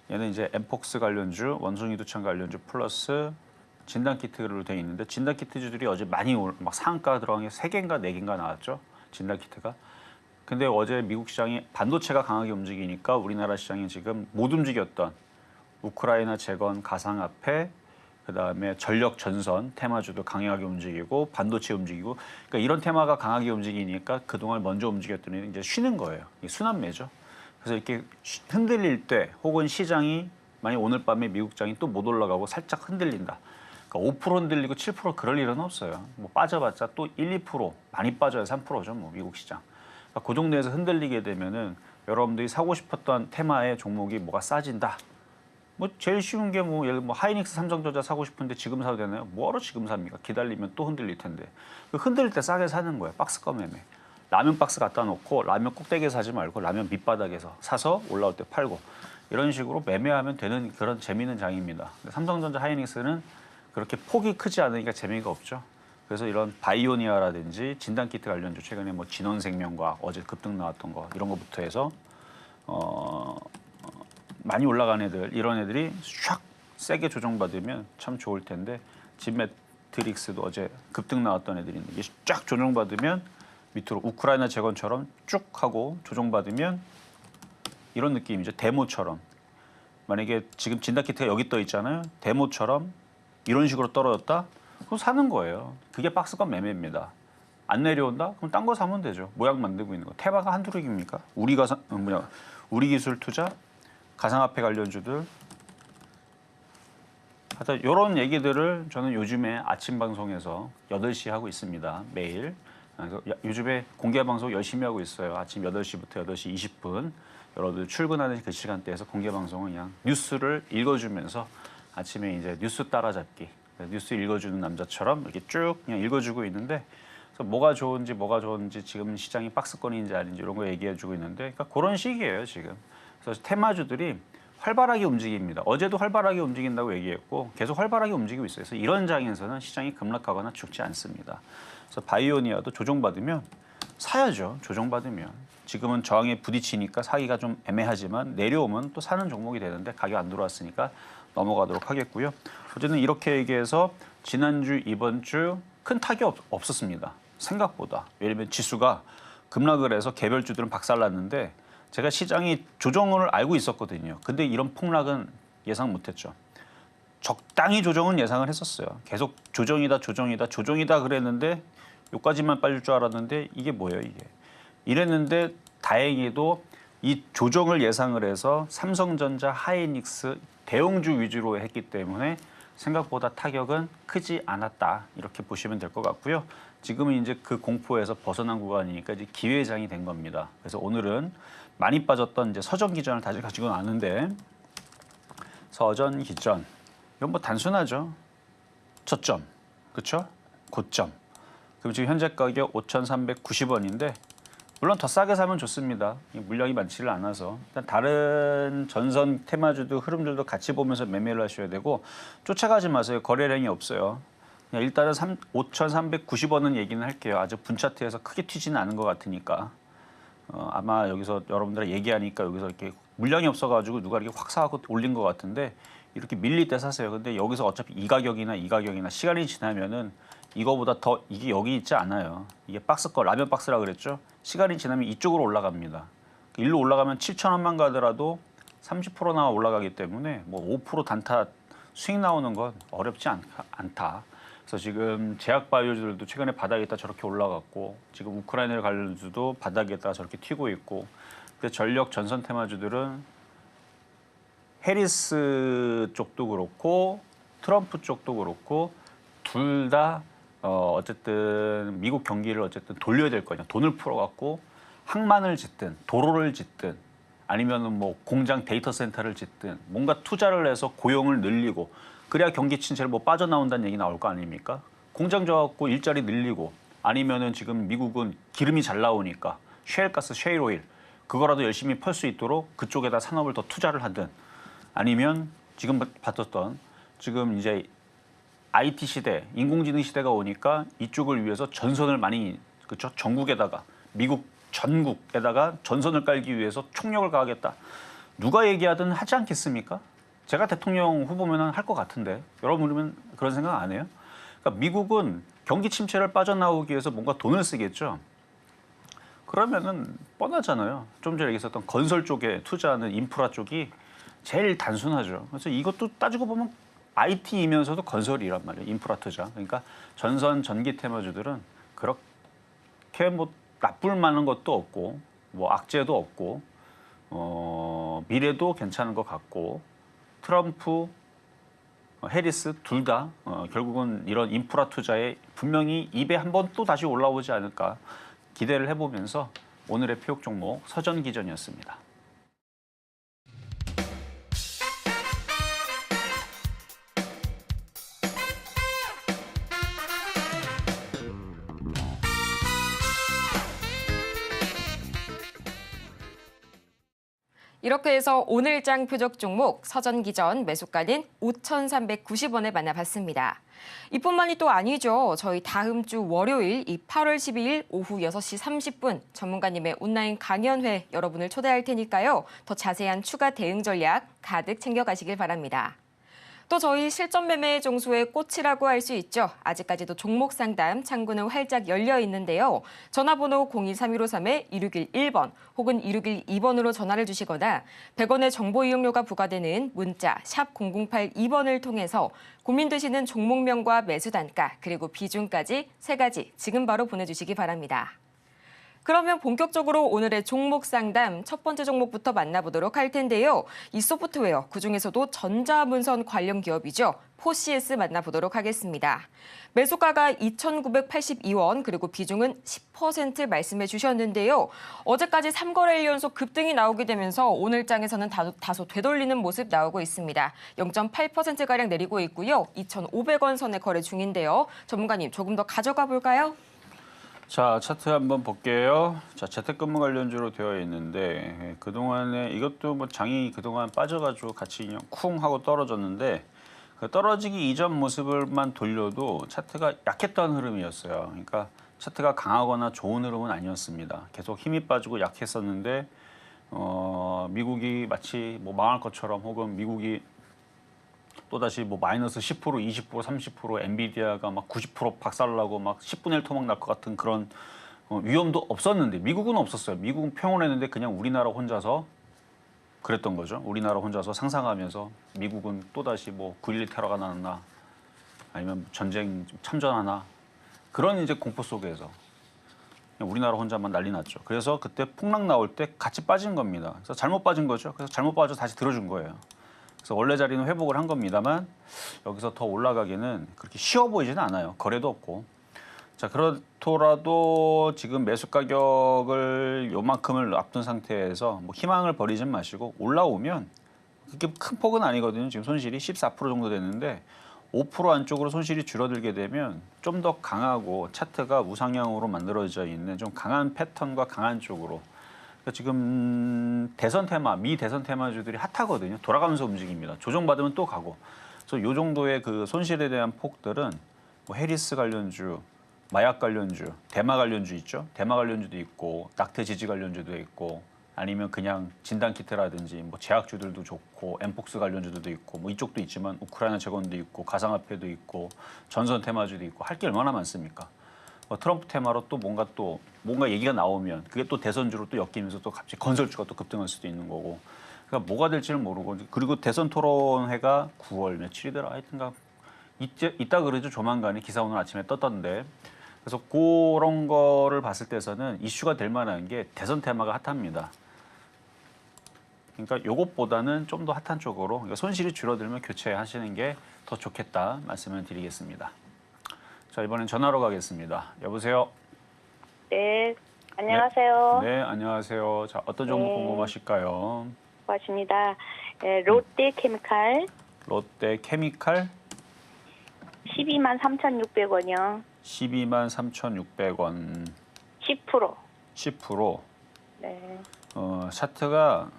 얘는 이제 엠폭스 관련주, 원숭이 두창 관련주 플러스 진단키트로 되어 있는데 진단키트주들이 어제 많이 막 상한가 들어간 게 3개인가 4개인가 나왔죠. 진단키트가. 근데 어제 미국 시장이 반도체가 강하게 움직이니까 우리나라 시장이 지금 못 움직였던 우크라이나 재건, 가상화폐, 그다음에 전력 전선 테마주도 강하게 움직이고 반도체 움직이고 그러니까 이런 테마가 강하게 움직이니까 그동안 먼저 움직였던 애는 이제 쉬는 거예요. 이게 순환매죠. 그래서 이렇게 흔들릴 때 혹은 시장이 만약 오늘 밤에 미국 시장이 또 못 올라가고 살짝 흔들린다. 그러니까 5% 흔들리고 7% 그럴 일은 없어요. 뭐 빠져봤자 또 1, 2% 많이 빠져야 3%죠. 뭐 미국 시장. 그 정도에서 흔들리게 되면은 여러분들이 사고 싶었던 테마의 종목이 뭐가 싸진다. 뭐 제일 쉬운 게 뭐 예를 들어 뭐 하이닉스 삼성전자 사고 싶은데 지금 사도 되나요? 뭐하러 지금 삽니까? 기다리면 또 흔들릴 텐데. 그 흔들릴 때 싸게 사는 거예요. 박스권 매매. 라면 박스 갖다 놓고 라면 꼭대기에 사지 말고 라면 밑바닥에서 사서 올라올 때 팔고 이런 식으로 매매하면 되는 그런 재미있는 장입니다. 삼성전자 하이닉스는 그렇게 폭이 크지 않으니까 재미가 없죠. 그래서 이런 바이오니아라든지 진단키트 관련주 최근에 뭐 진원생명과 어제 급등 나왔던 거 이런 거부터 해서 많이 올라간 애들 이런 애들이 샥 세게 조정받으면 참 좋을 텐데 진매트릭스도 어제 급등 나왔던 애들이 있는데 이게 쫙 조정받으면 밑으로 우크라이나 재건처럼 쭉 하고 조정받으면 이런 느낌이죠. 데모처럼 만약에 지금 진단키트가 여기 떠 있잖아요. 데모처럼 이런 식으로 떨어졌다. 그럼 사는 거예요. 그게 박스권 매매입니다. 안 내려온다? 그럼 딴 거 사면 되죠. 모양 만들고 있는 거. 테마가 한두 개 입니까? 우리 기술 투자, 가상화폐 관련주들. 하여튼 이런 얘기들을 저는 요즘에 아침 방송에서 8시 하고 있습니다. 매일. 그래서 요즘에 공개 방송 열심히 하고 있어요. 아침 8시부터 8시 20분. 여러분들 출근하는 그 시간대에서 공개 방송은 그냥 뉴스를 읽어주면서 아침에 이제 뉴스 따라잡기. 뉴스 읽어주는 남자처럼 이렇게 쭉 그냥 읽어주고 있는데 그래서 뭐가 좋은지 지금 시장이 박스권인지 아닌지 이런 거 얘기해주고 있는데 그러니까 그런 시기예요 지금. 그래서 테마주들이 활발하게 움직입니다. 어제도 활발하게 움직인다고 얘기했고 계속 활발하게 움직이고 있어요. 그래서 이런 장에서는 시장이 급락하거나 죽지 않습니다. 그래서 바이오니아도 조정받으면 사야죠. 조정받으면. 지금은 저항에 부딪히니까 사기가 좀 애매하지만 내려오면 또 사는 종목이 되는데 가격 안 들어왔으니까 넘어가도록 하겠고요. 어제는 이렇게 얘기해서 지난주, 이번 주 큰 타격 없었습니다. 생각보다. 예를 들면 지수가 급락을 해서 개별주들은 박살났는데 제가 시장이 조정을 알고 있었거든요. 근데 이런 폭락은 예상 못했죠. 적당히 조정은 예상을 했었어요. 계속 조정이다 그랬는데 여기까지만 빠질 줄 알았는데 이게 뭐예요 이게. 이랬는데 다행히도 이 조정을 예상을 해서 삼성전자, 하이닉스 대형주 위주로 했기 때문에 생각보다 타격은 크지 않았다. 이렇게 보시면 될 것 같고요. 지금은 이제 그 공포에서 벗어난 구간이니까 이제 기회장이 된 겁니다. 그래서 오늘은 많이 빠졌던 이제 서전 기전을 다시 가지고 나왔는데 서전 기전 이건 뭐 단순하죠. 저점, 그렇죠? 고점. 그럼 지금 현재 가격 5,390원인데 물론 더 싸게 사면 좋습니다. 물량이 많지를 않아서 일단 다른 전선 테마주도 흐름들도 같이 보면서 매매를 하셔야 되고 쫓아가지 마세요. 거래량이 없어요. 그냥 일단은 5,390원은 얘기는 할게요. 아주 분차트에서 크게 튀지는 않은 것 같으니까 아마 여기서 여러분들 얘기하니까 여기서 이렇게 물량이 없어가지고 누가 이렇게 확 사고 올린 것 같은데 이렇게 밀릴 때 사세요. 근데 여기서 어차피 이 가격이나 시간이 지나면은 이거보다 더 이게 여기 있지 않아요. 이게 박스 라면 박스라 그랬죠. 시간이 지나면 이쪽으로 올라갑니다. 일로 올라가면 7,000원만 가더라도 30%나 올라가기 때문에 뭐 5% 단타 수익 나오는 건 어렵지 않다. 그래서 지금 제약바이오들도 최근에 바닥에 있다 저렇게 올라갔고 지금 우크라이나 관련주도 바닥에 있다 저렇게 튀고 있고 근데 전력 전선 테마주들은 해리스 쪽도 그렇고 트럼프 쪽도 그렇고 둘 다 어쨌든 미국 경기를 어쨌든 돌려야 될 거냐. 돈을 풀어갖고 항만을 짓든 도로를 짓든 아니면은 뭐 공장 데이터 센터를 짓든 뭔가 투자를 해서 고용을 늘리고 그래야 경기 침체를 뭐 빠져나온다는 얘기 나올 거 아닙니까? 공장 져갖고 일자리 늘리고 아니면은 지금 미국은 기름이 잘 나오니까 셰일가스, 셰일오일 그거라도 열심히 펄 수 있도록 그쪽에다 산업을 더 투자를 하든 아니면 지금 봤었던 지금 이제 IT 시대, 인공지능 시대가 오니까 이쪽을 위해서 전선을 많이 그렇죠? 전국에다가 미국 전국에다가 전선을 깔기 위해서 총력을 가하겠다. 누가 얘기하든 하지 않겠습니까? 제가 대통령 후보면 할 것 같은데 여러분은 그런 생각 안 해요? 그러니까 미국은 경기 침체를 빠져나오기 위해서 뭔가 돈을 쓰겠죠. 그러면은 뻔하잖아요. 좀 전에 얘기했었던 건설 쪽에 투자하는 인프라 쪽이 제일 단순하죠. 그래서 이것도 따지고 보면 IT이면서도 건설이란 말이에요. 인프라 투자. 그러니까 전선, 전기 테마주들은 그렇게 뭐 나쁠 만한 것도 없고 뭐 악재도 없고 미래도 괜찮은 것 같고 트럼프, 해리스 둘 다 결국은 이런 인프라 투자에 분명히 입에 한번 또 다시 올라오지 않을까 기대를 해보면서 오늘의 표역 종목 서전기전이었습니다. 이렇게 해서 오늘장 표적 종목 서전기전 매수가는 5,390원에 만나봤습니다. 이뿐만이 또 아니죠. 저희 다음 주 월요일 이 8월 12일 오후 6시 30분 전문가님의 온라인 강연회 여러분을 초대할 테니까요. 더 자세한 추가 대응 전략 가득 챙겨가시길 바랍니다. 또 저희 실전 매매 종수의 꽃이라고 할 수 있죠. 아직까지도 종목 상담 창구는 활짝 열려 있는데요. 전화번호 023153-2611번 혹은 2612번으로 전화를 주시거나 100원의 정보 이용료가 부과되는 문자 샵 0082번을 통해서 고민되시는 종목명과 매수 단가 그리고 비중까지 3가지 지금 바로 보내주시기 바랍니다. 그러면 본격적으로 오늘의 종목 상담 첫 번째 종목부터 만나보도록 할 텐데요. 이 소프트웨어, 그중에서도 전자문선 관련 기업이죠. 포시에스 만나보도록 하겠습니다. 매수가가 2,982원 그리고 비중은 10% 말씀해 주셨는데요. 어제까지 3거래일 연속 급등이 나오게 되면서 오늘장에서는 다소 되돌리는 모습 나오고 있습니다. 0.8%가량 내리고 있고요. 2,500원 선에 거래 중인데요. 전문가님 조금 더 가져가 볼까요? 자, 차트 한번 볼게요. 자, 재택근무 관련주로 되어 있는데 그동안에 이것도 뭐 장이 그동안 빠져가지고 같이 그냥 쿵 하고 떨어졌는데 그 떨어지기 이전 모습을만 돌려도 차트가 약했던 흐름이었어요. 그러니까 차트가 강하거나 좋은 흐름은 아니었습니다. 계속 힘이 빠지고 약했었는데 미국이 마치 뭐 망할 것처럼 혹은 미국이 또다시 뭐 마이너스 10%, 20%, 30% 엔비디아가 막 90% 박살나고 막 10분의 1 토막 날 것 같은 그런 위험도 없었는데 미국은 없었어요. 미국은 평온했는데 그냥 우리나라 혼자서 그랬던 거죠. 우리나라 혼자서 상상하면서 미국은 또다시 뭐 9.11 테러가 나나 아니면 전쟁 참전하나 그런 이제 공포 속에서 그냥 우리나라 혼자만 난리 났죠. 그래서 그때 풍랑 나올 때 같이 빠진 겁니다. 그래서 잘못 빠진 거죠. 그래서 잘못 빠져서 다시 들어준 거예요. 그래서 원래 자리는 회복을 한 겁니다만 여기서 더 올라가기는 그렇게 쉬워 보이지는 않아요. 거래도 없고. 자, 그렇더라도 지금 매수 가격을 요만큼을 앞둔 상태에서 뭐 희망을 버리진 마시고 올라오면 그렇게 큰 폭은 아니거든요. 지금 손실이 14% 정도 됐는데 5% 안쪽으로 손실이 줄어들게 되면 좀 더 강하고 차트가 우상향으로 만들어져 있는 좀 강한 패턴과 강한 쪽으로 지금 대선 테마, 미 대선 테마주들이 핫하거든요. 돌아가면서 움직입니다. 조정받으면 또 가고. 그래서 이 정도의 그 손실에 대한 폭들은 뭐 해리스 관련주, 마약 관련주, 대마 관련주 있죠. 대마 관련주도 있고, 낙태 지지 관련주도 있고, 아니면 그냥 진단키트라든지 뭐 제약주들도 좋고, 엠폭스 관련주도 있고, 뭐 이쪽도 있지만 우크라이나 재건도 있고, 가상화폐도 있고, 전선 테마주도 있고, 할 게 얼마나 많습니까? 트럼프 테마로 또 뭔가 얘기가 나오면 그게 또 대선주로 또 엮이면서 또 갑자기 건설주가 또 급등할 수도 있는 거고. 그러니까 뭐가 될지는 모르고 그리고 대선 토론회가 9월 며칠이더라 하여튼가 이따 그러죠. 조만간에 기사 오늘 아침에 떴던데. 그래서 그런 거를 봤을 때서는 이슈가 될 만한 게 대선 테마가 핫합니다. 그러니까 요것보다는 좀 더 핫한 쪽으로 그러니까 손실이 줄어들면 교체하시는 게 더 좋겠다 말씀을 드리겠습니다. 자, 이번엔 전화로 가겠습니다. 여보세요? 네, 안녕하세요. 네, 안녕하세요. 자, 어떤 종목 네. 궁금하실까요? 고맙습니다. 네, 롯데케미칼 롯데 케미칼 12만 3,600원이요. 12만 3,600원 10%. 10%. 네. 차트가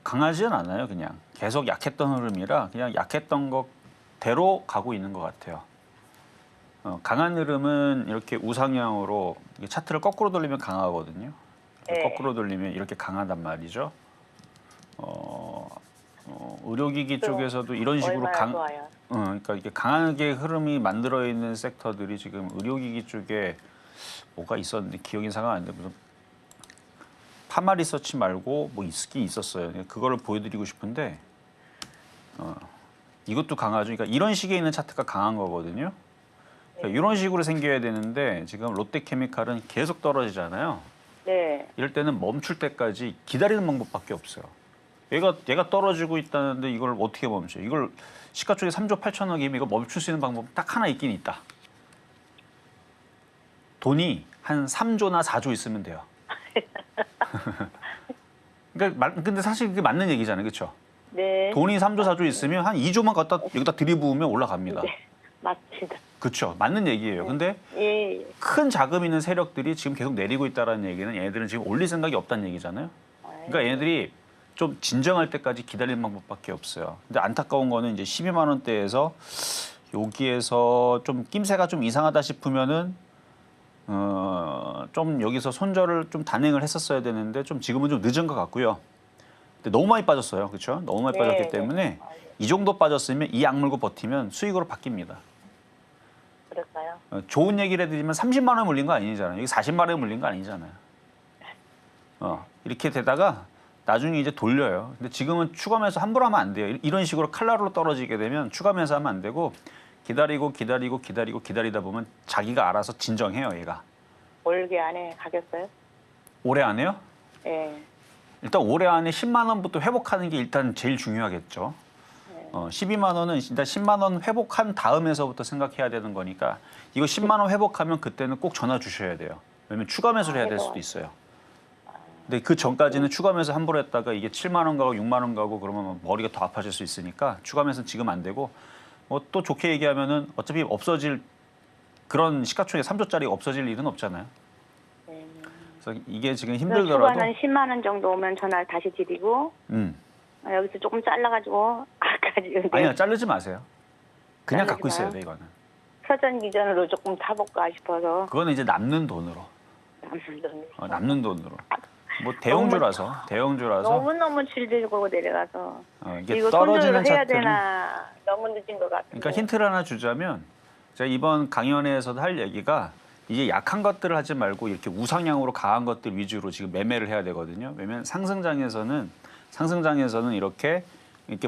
강하지는 않아요. 그냥 계속 약했던 흐름이라 그냥 약했던 것대로 가고 있는 것 같아요. 강한 흐름은 이렇게 우상향으로 이게 차트를 거꾸로 돌리면 강하거든요. 네. 거꾸로 돌리면 이렇게 강하단 말이죠. 의료기기 쪽에서도 이런 식으로 얼마나 좋아요. 그러니까 이게 강하게 흐름이 만들어 있는 섹터들이 지금 의료기기 쪽에 뭐가 있었는데 기억이 상안 나는데 무슨 파마 리서치 말고 뭐 있긴 있었어요. 그거를 보여드리고 싶은데 이것도 강하죠. 그러니까 이런 식에 있는 차트가 강한 거거든요. 그러니까 이런 식으로 생겨야 되는데 지금 롯데케미칼은 계속 떨어지잖아요. 네. 이럴 때는 멈출 때까지 기다리는 방법밖에 없어요. 얘가 떨어지고 있다는데 이걸 어떻게 멈춰? 이걸 시가총액 3조 8천억이면 이거 멈출 수 있는 방법 딱 하나 있긴 있다. 돈이 한 3조나 4조 있으면 돼요. 그러니까 근데 사실 그게 맞는 얘기잖아요, 그렇죠? 네. 돈이 3조 4조 있으면 한 2조만 갖다 여기다 들이부으면 올라갑니다. 네. 맞습니다. 그렇죠, 맞는 얘기예요. 근데 예. 큰 자금 있는 세력들이 지금 계속 내리고 있다는 얘기는 얘네들은 지금 올릴 생각이 없다는 얘기잖아요. 그러니까 얘네들이 좀 진정할 때까지 기다리는 방법밖에 없어요. 근데 안타까운 거는 이제 12만 원대에서 여기에서 좀 낌새가 좀 이상하다 싶으면은 좀 여기서 손절을 좀 단행을 했었어야 되는데 좀 지금은 좀 늦은 것 같고요. 근데 너무 많이 빠졌어요, 그렇죠? 너무 많이 네, 빠졌기 네. 때문에 이 정도 빠졌으면 이 악물고 버티면 수익으로 바뀝니다. 그럴까요? 좋은 얘기를 해드리면 30만 원 물린 거 아니잖아요. 여기 40만 원 물린 거 아니잖아요. 이렇게 되다가 나중에 이제 돌려요. 근데 지금은 추가매수 함부로 하면 안 돼요. 이런 식으로 칼날로 떨어지게 되면 추가매수 하면 안 되고 기다리다 보면 자기가 알아서 진정해요, 얘가. 올게 안에 가겠어요? 올해 안에요? 예. 일단 올해 안에 10만 원부터 회복하는 게 일단 제일 중요하겠죠. 12만 원은 일단 10만 원 회복한 다음에서부터 생각해야 되는 거니까 이거 10만 원 회복하면 그때는 꼭 전화 주셔야 돼요. 왜냐면 추가 매수를 해야 될 수도 있어요. 근데 그 전까지는 추가 매수 함부로 했다가 이게 7만 원 가고 6만 원 가고 그러면 머리가 더 아파질 수 있으니까 추가 매수는 지금 안 되고 또 좋게 얘기하면은 어차피 없어질 그런 시가총액 3조짜리 없어질 일은 없잖아요. 그래서 이게 지금 힘들더라도 초반은 10만 원 정도 오면 전화를 다시 드리고 여기서 조금 잘라가지고 아까 아니요, 자르지 마세요. 그냥 자르지 갖고 있어야 마요? 돼, 이거는. 서전 기전으로 조금 타볼까 싶어서 그거는 이제 남는 돈으로. 남순돈 남는 돈으로. 뭐 대형주라서 너무너무 질들고 내려가서 이게 이거 떨어지는 손절을 해야 차트는 되나 너무 늦은 것 같은데. 그러니까 힌트를 하나 주자면 제가 이번 강연회에서도 할 얘기가 이제 약한 것들을 하지 말고 이렇게 우상향으로 강한 것들 위주로 지금 매매를 해야 되거든요. 왜냐면 상승장에서는 이렇게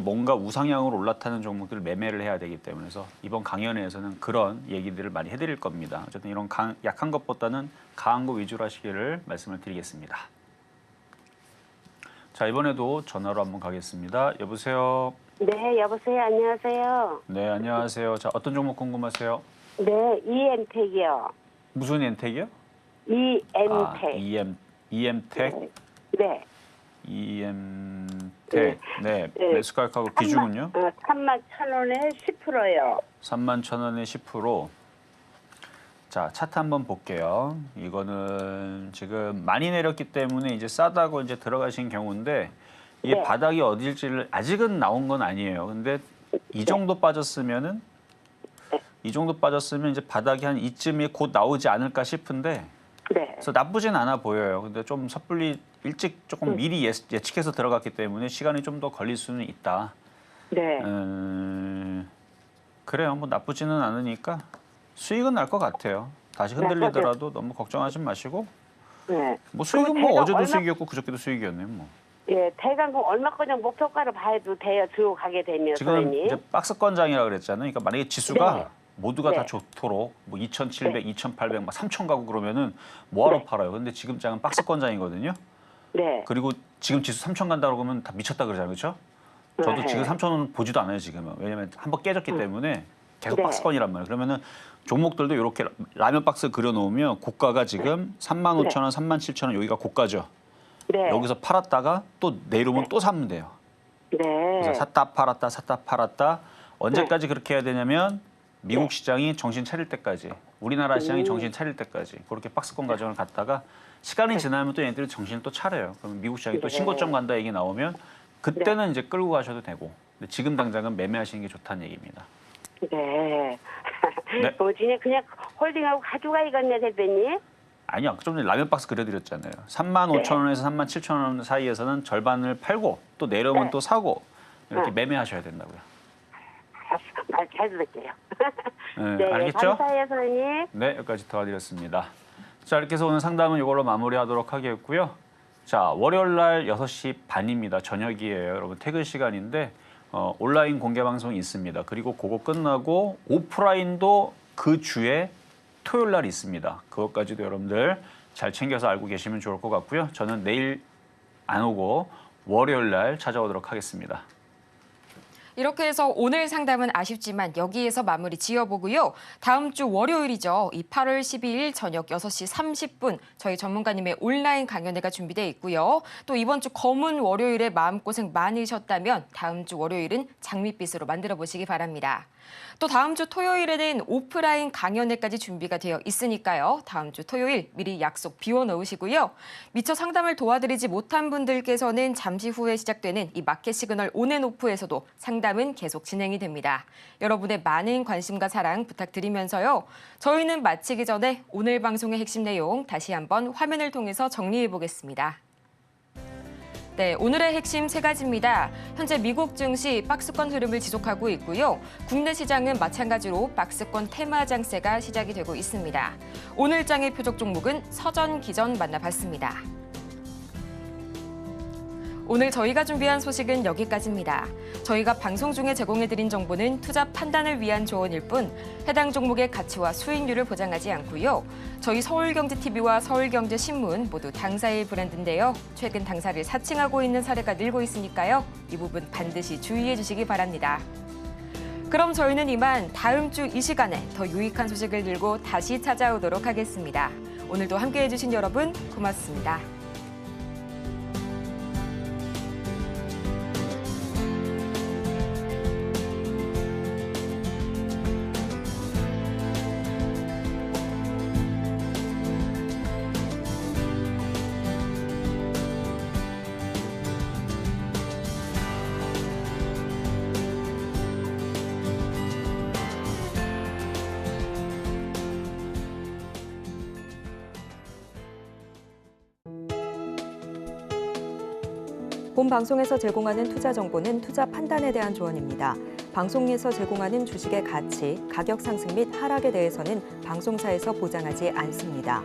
뭔가 우상향으로 올라타는 종목들을 매매를 해야 되기 때문에 그래서 이번 강연회에서는 그런 얘기들을 많이 해드릴 겁니다. 어쨌든 이런 약한 것보다는 강한 거 위주로 하시기를 말씀을 드리겠습니다. 자, 이번에도 전화로 한번 가겠습니다. 여보세요. 네, 여보세요. 안녕하세요. 네, 안녕하세요. 자, 어떤 종목 궁금하세요? 네, EM택이요. 무슨 엔텍이요? EM택. EM텍? 네. EM텍. 네. 네. 매수가격하고 비중은요? 31,000원에 10%요. 31,000원에 10%. 자, 차트 한번 볼게요. 이거는 지금 많이 내렸기 때문에 이제 싸다고 이제 들어가신 경우인데 이게 네. 바닥이 어딜지를 아직은 나온 건 아니에요. 근데 이 정도 빠졌으면 이제 바닥이 한 이쯤에 곧 나오지 않을까 싶은데 네. 그래서 나쁘진 않아 보여요. 근데 좀 섣불리 일찍 조금 미리 예측해서 들어갔기 때문에 시간이 좀 더 걸릴 수는 있다. 네. 그래요. 뭐 나쁘지는 않으니까 수익은 날 것 같아요. 다시 흔들리더라도 너무 걱정하지 마시고 네. 뭐 수익은 그럼 뭐 제가 어제도 얼마- 수익이었고 그저께도 수익이었네요. 뭐 예, 대강 그럼 얼마까지 목표가를 봐도 돼요. 들어가게 되면 지금 선생님. 이제 박스권장이라 그랬잖아요. 그러니까 만약에 지수가 네. 모두가 네. 다 좋도록 뭐 2,700, 2,800, 막 3,000 가고 그러면은 뭐하러 네. 팔아요? 근데 지금 장은 박스권장이거든요. 네. 그리고 지금 지수 3,000 간다고 그러면 다 미쳤다 그러잖아요. 그렇죠? 저도 네. 지금 3,000원 보지도 않아요, 지금은. 왜냐면 한번 깨졌기 때문에 계속 네. 박스권이란 말이에요. 그러면은 종목들도 이렇게 라면 박스 그려놓으면 고가가 지금 35,000원, 37,000원 여기가 고가죠. 네. 여기서 팔았다가 또 내려오면 또 사면 돼요. 네. 그래서 샀다 팔았다 언제까지 그렇게 해야 되냐면 미국 시장이 정신 차릴 때까지, 우리나라 시장이 정신 차릴 때까지 그렇게 박스권 과정을 갔다가 시간이 지나면 또 얘네들이 정신을 또 차려요. 그럼 미국 시장이 또 신고점 간다 얘기 나오면 그때는 이제 끌고 가셔도 되고, 근데 지금 당장은 매매하시는 게 좋다는 얘기입니다. 네. 네. 뭐지? 그냥 홀딩하고 가져가야겠네, 대표님. 아니요, 좀 전에 라면 박스 그려드렸잖아요. 35,000원에서 37,000원 사이에서는 절반을 팔고 또 내려오면 네. 또 사고 이렇게 네. 매매하셔야 된다고요. 말 잘 들을게요. 네, 알겠죠? 감사해요, 선생님. 네, 여기까지 도와드렸습니다. 자, 이렇게 해서 오늘 상담은 이걸로 마무리하도록 하겠고요. 자, 월요일 날 6시 반입니다. 저녁이에요. 여러분 퇴근 시간인데 온라인 공개 방송이 있습니다. 그리고 그거 끝나고 오프라인도 그 주에 토요일 날 있습니다. 그것까지도 여러분들 잘 챙겨서 알고 계시면 좋을 것 같고요. 저는 내일 안 오고 월요일 날 찾아오도록 하겠습니다. 이렇게 해서 오늘 상담은 아쉽지만 여기에서 마무리 지어보고요. 다음 주 월요일이죠. 이 8월 12일 저녁 6시 30분 저희 전문가님의 온라인 강연회가 준비되어 있고요. 또 이번 주 검은 월요일에 마음고생 많으셨다면 다음 주 월요일은 장밋빛으로 만들어 보시기 바랍니다. 또 다음 주 토요일에는 오프라인 강연회까지 준비가 되어 있으니까요. 다음 주 토요일 미리 약속 비워놓으시고요. 미처 상담을 도와드리지 못한 분들께서는 잠시 후에 시작되는 이 마켓 시그널 온앤오프에서도 상담은 계속 진행이 됩니다. 여러분의 많은 관심과 사랑 부탁드리면서요. 저희는 마치기 전에 오늘 방송의 핵심 내용 다시 한번 화면을 통해서 정리해 보겠습니다. 네, 오늘의 핵심 세 가지입니다. 현재 미국 증시 박스권 흐름을 지속하고 있고요. 국내 시장은 마찬가지로 박스권 테마 장세가 시작이 되고 있습니다. 오늘 장의 표적 종목은 서전, 기전 만나봤습니다. 오늘 저희가 준비한 소식은 여기까지입니다. 저희가 방송 중에 제공해드린 정보는 투자 판단을 위한 조언일 뿐 해당 종목의 가치와 수익률을 보장하지 않고요. 저희 서울경제TV와 서울경제신문 모두 당사의 브랜드인데요. 최근 당사를 사칭하고 있는 사례가 늘고 있으니까요. 이 부분 반드시 주의해 주시기 바랍니다. 그럼 저희는 이만 다음 주 이 시간에 더 유익한 소식을 들고 다시 찾아오도록 하겠습니다. 오늘도 함께해 주신 여러분 고맙습니다. 본 방송에서 제공하는 투자 정보는 투자 판단에 대한 조언입니다. 방송에서 제공하는 주식의 가치, 가격 상승 및 하락에 대해서는 방송사에서 보장하지 않습니다.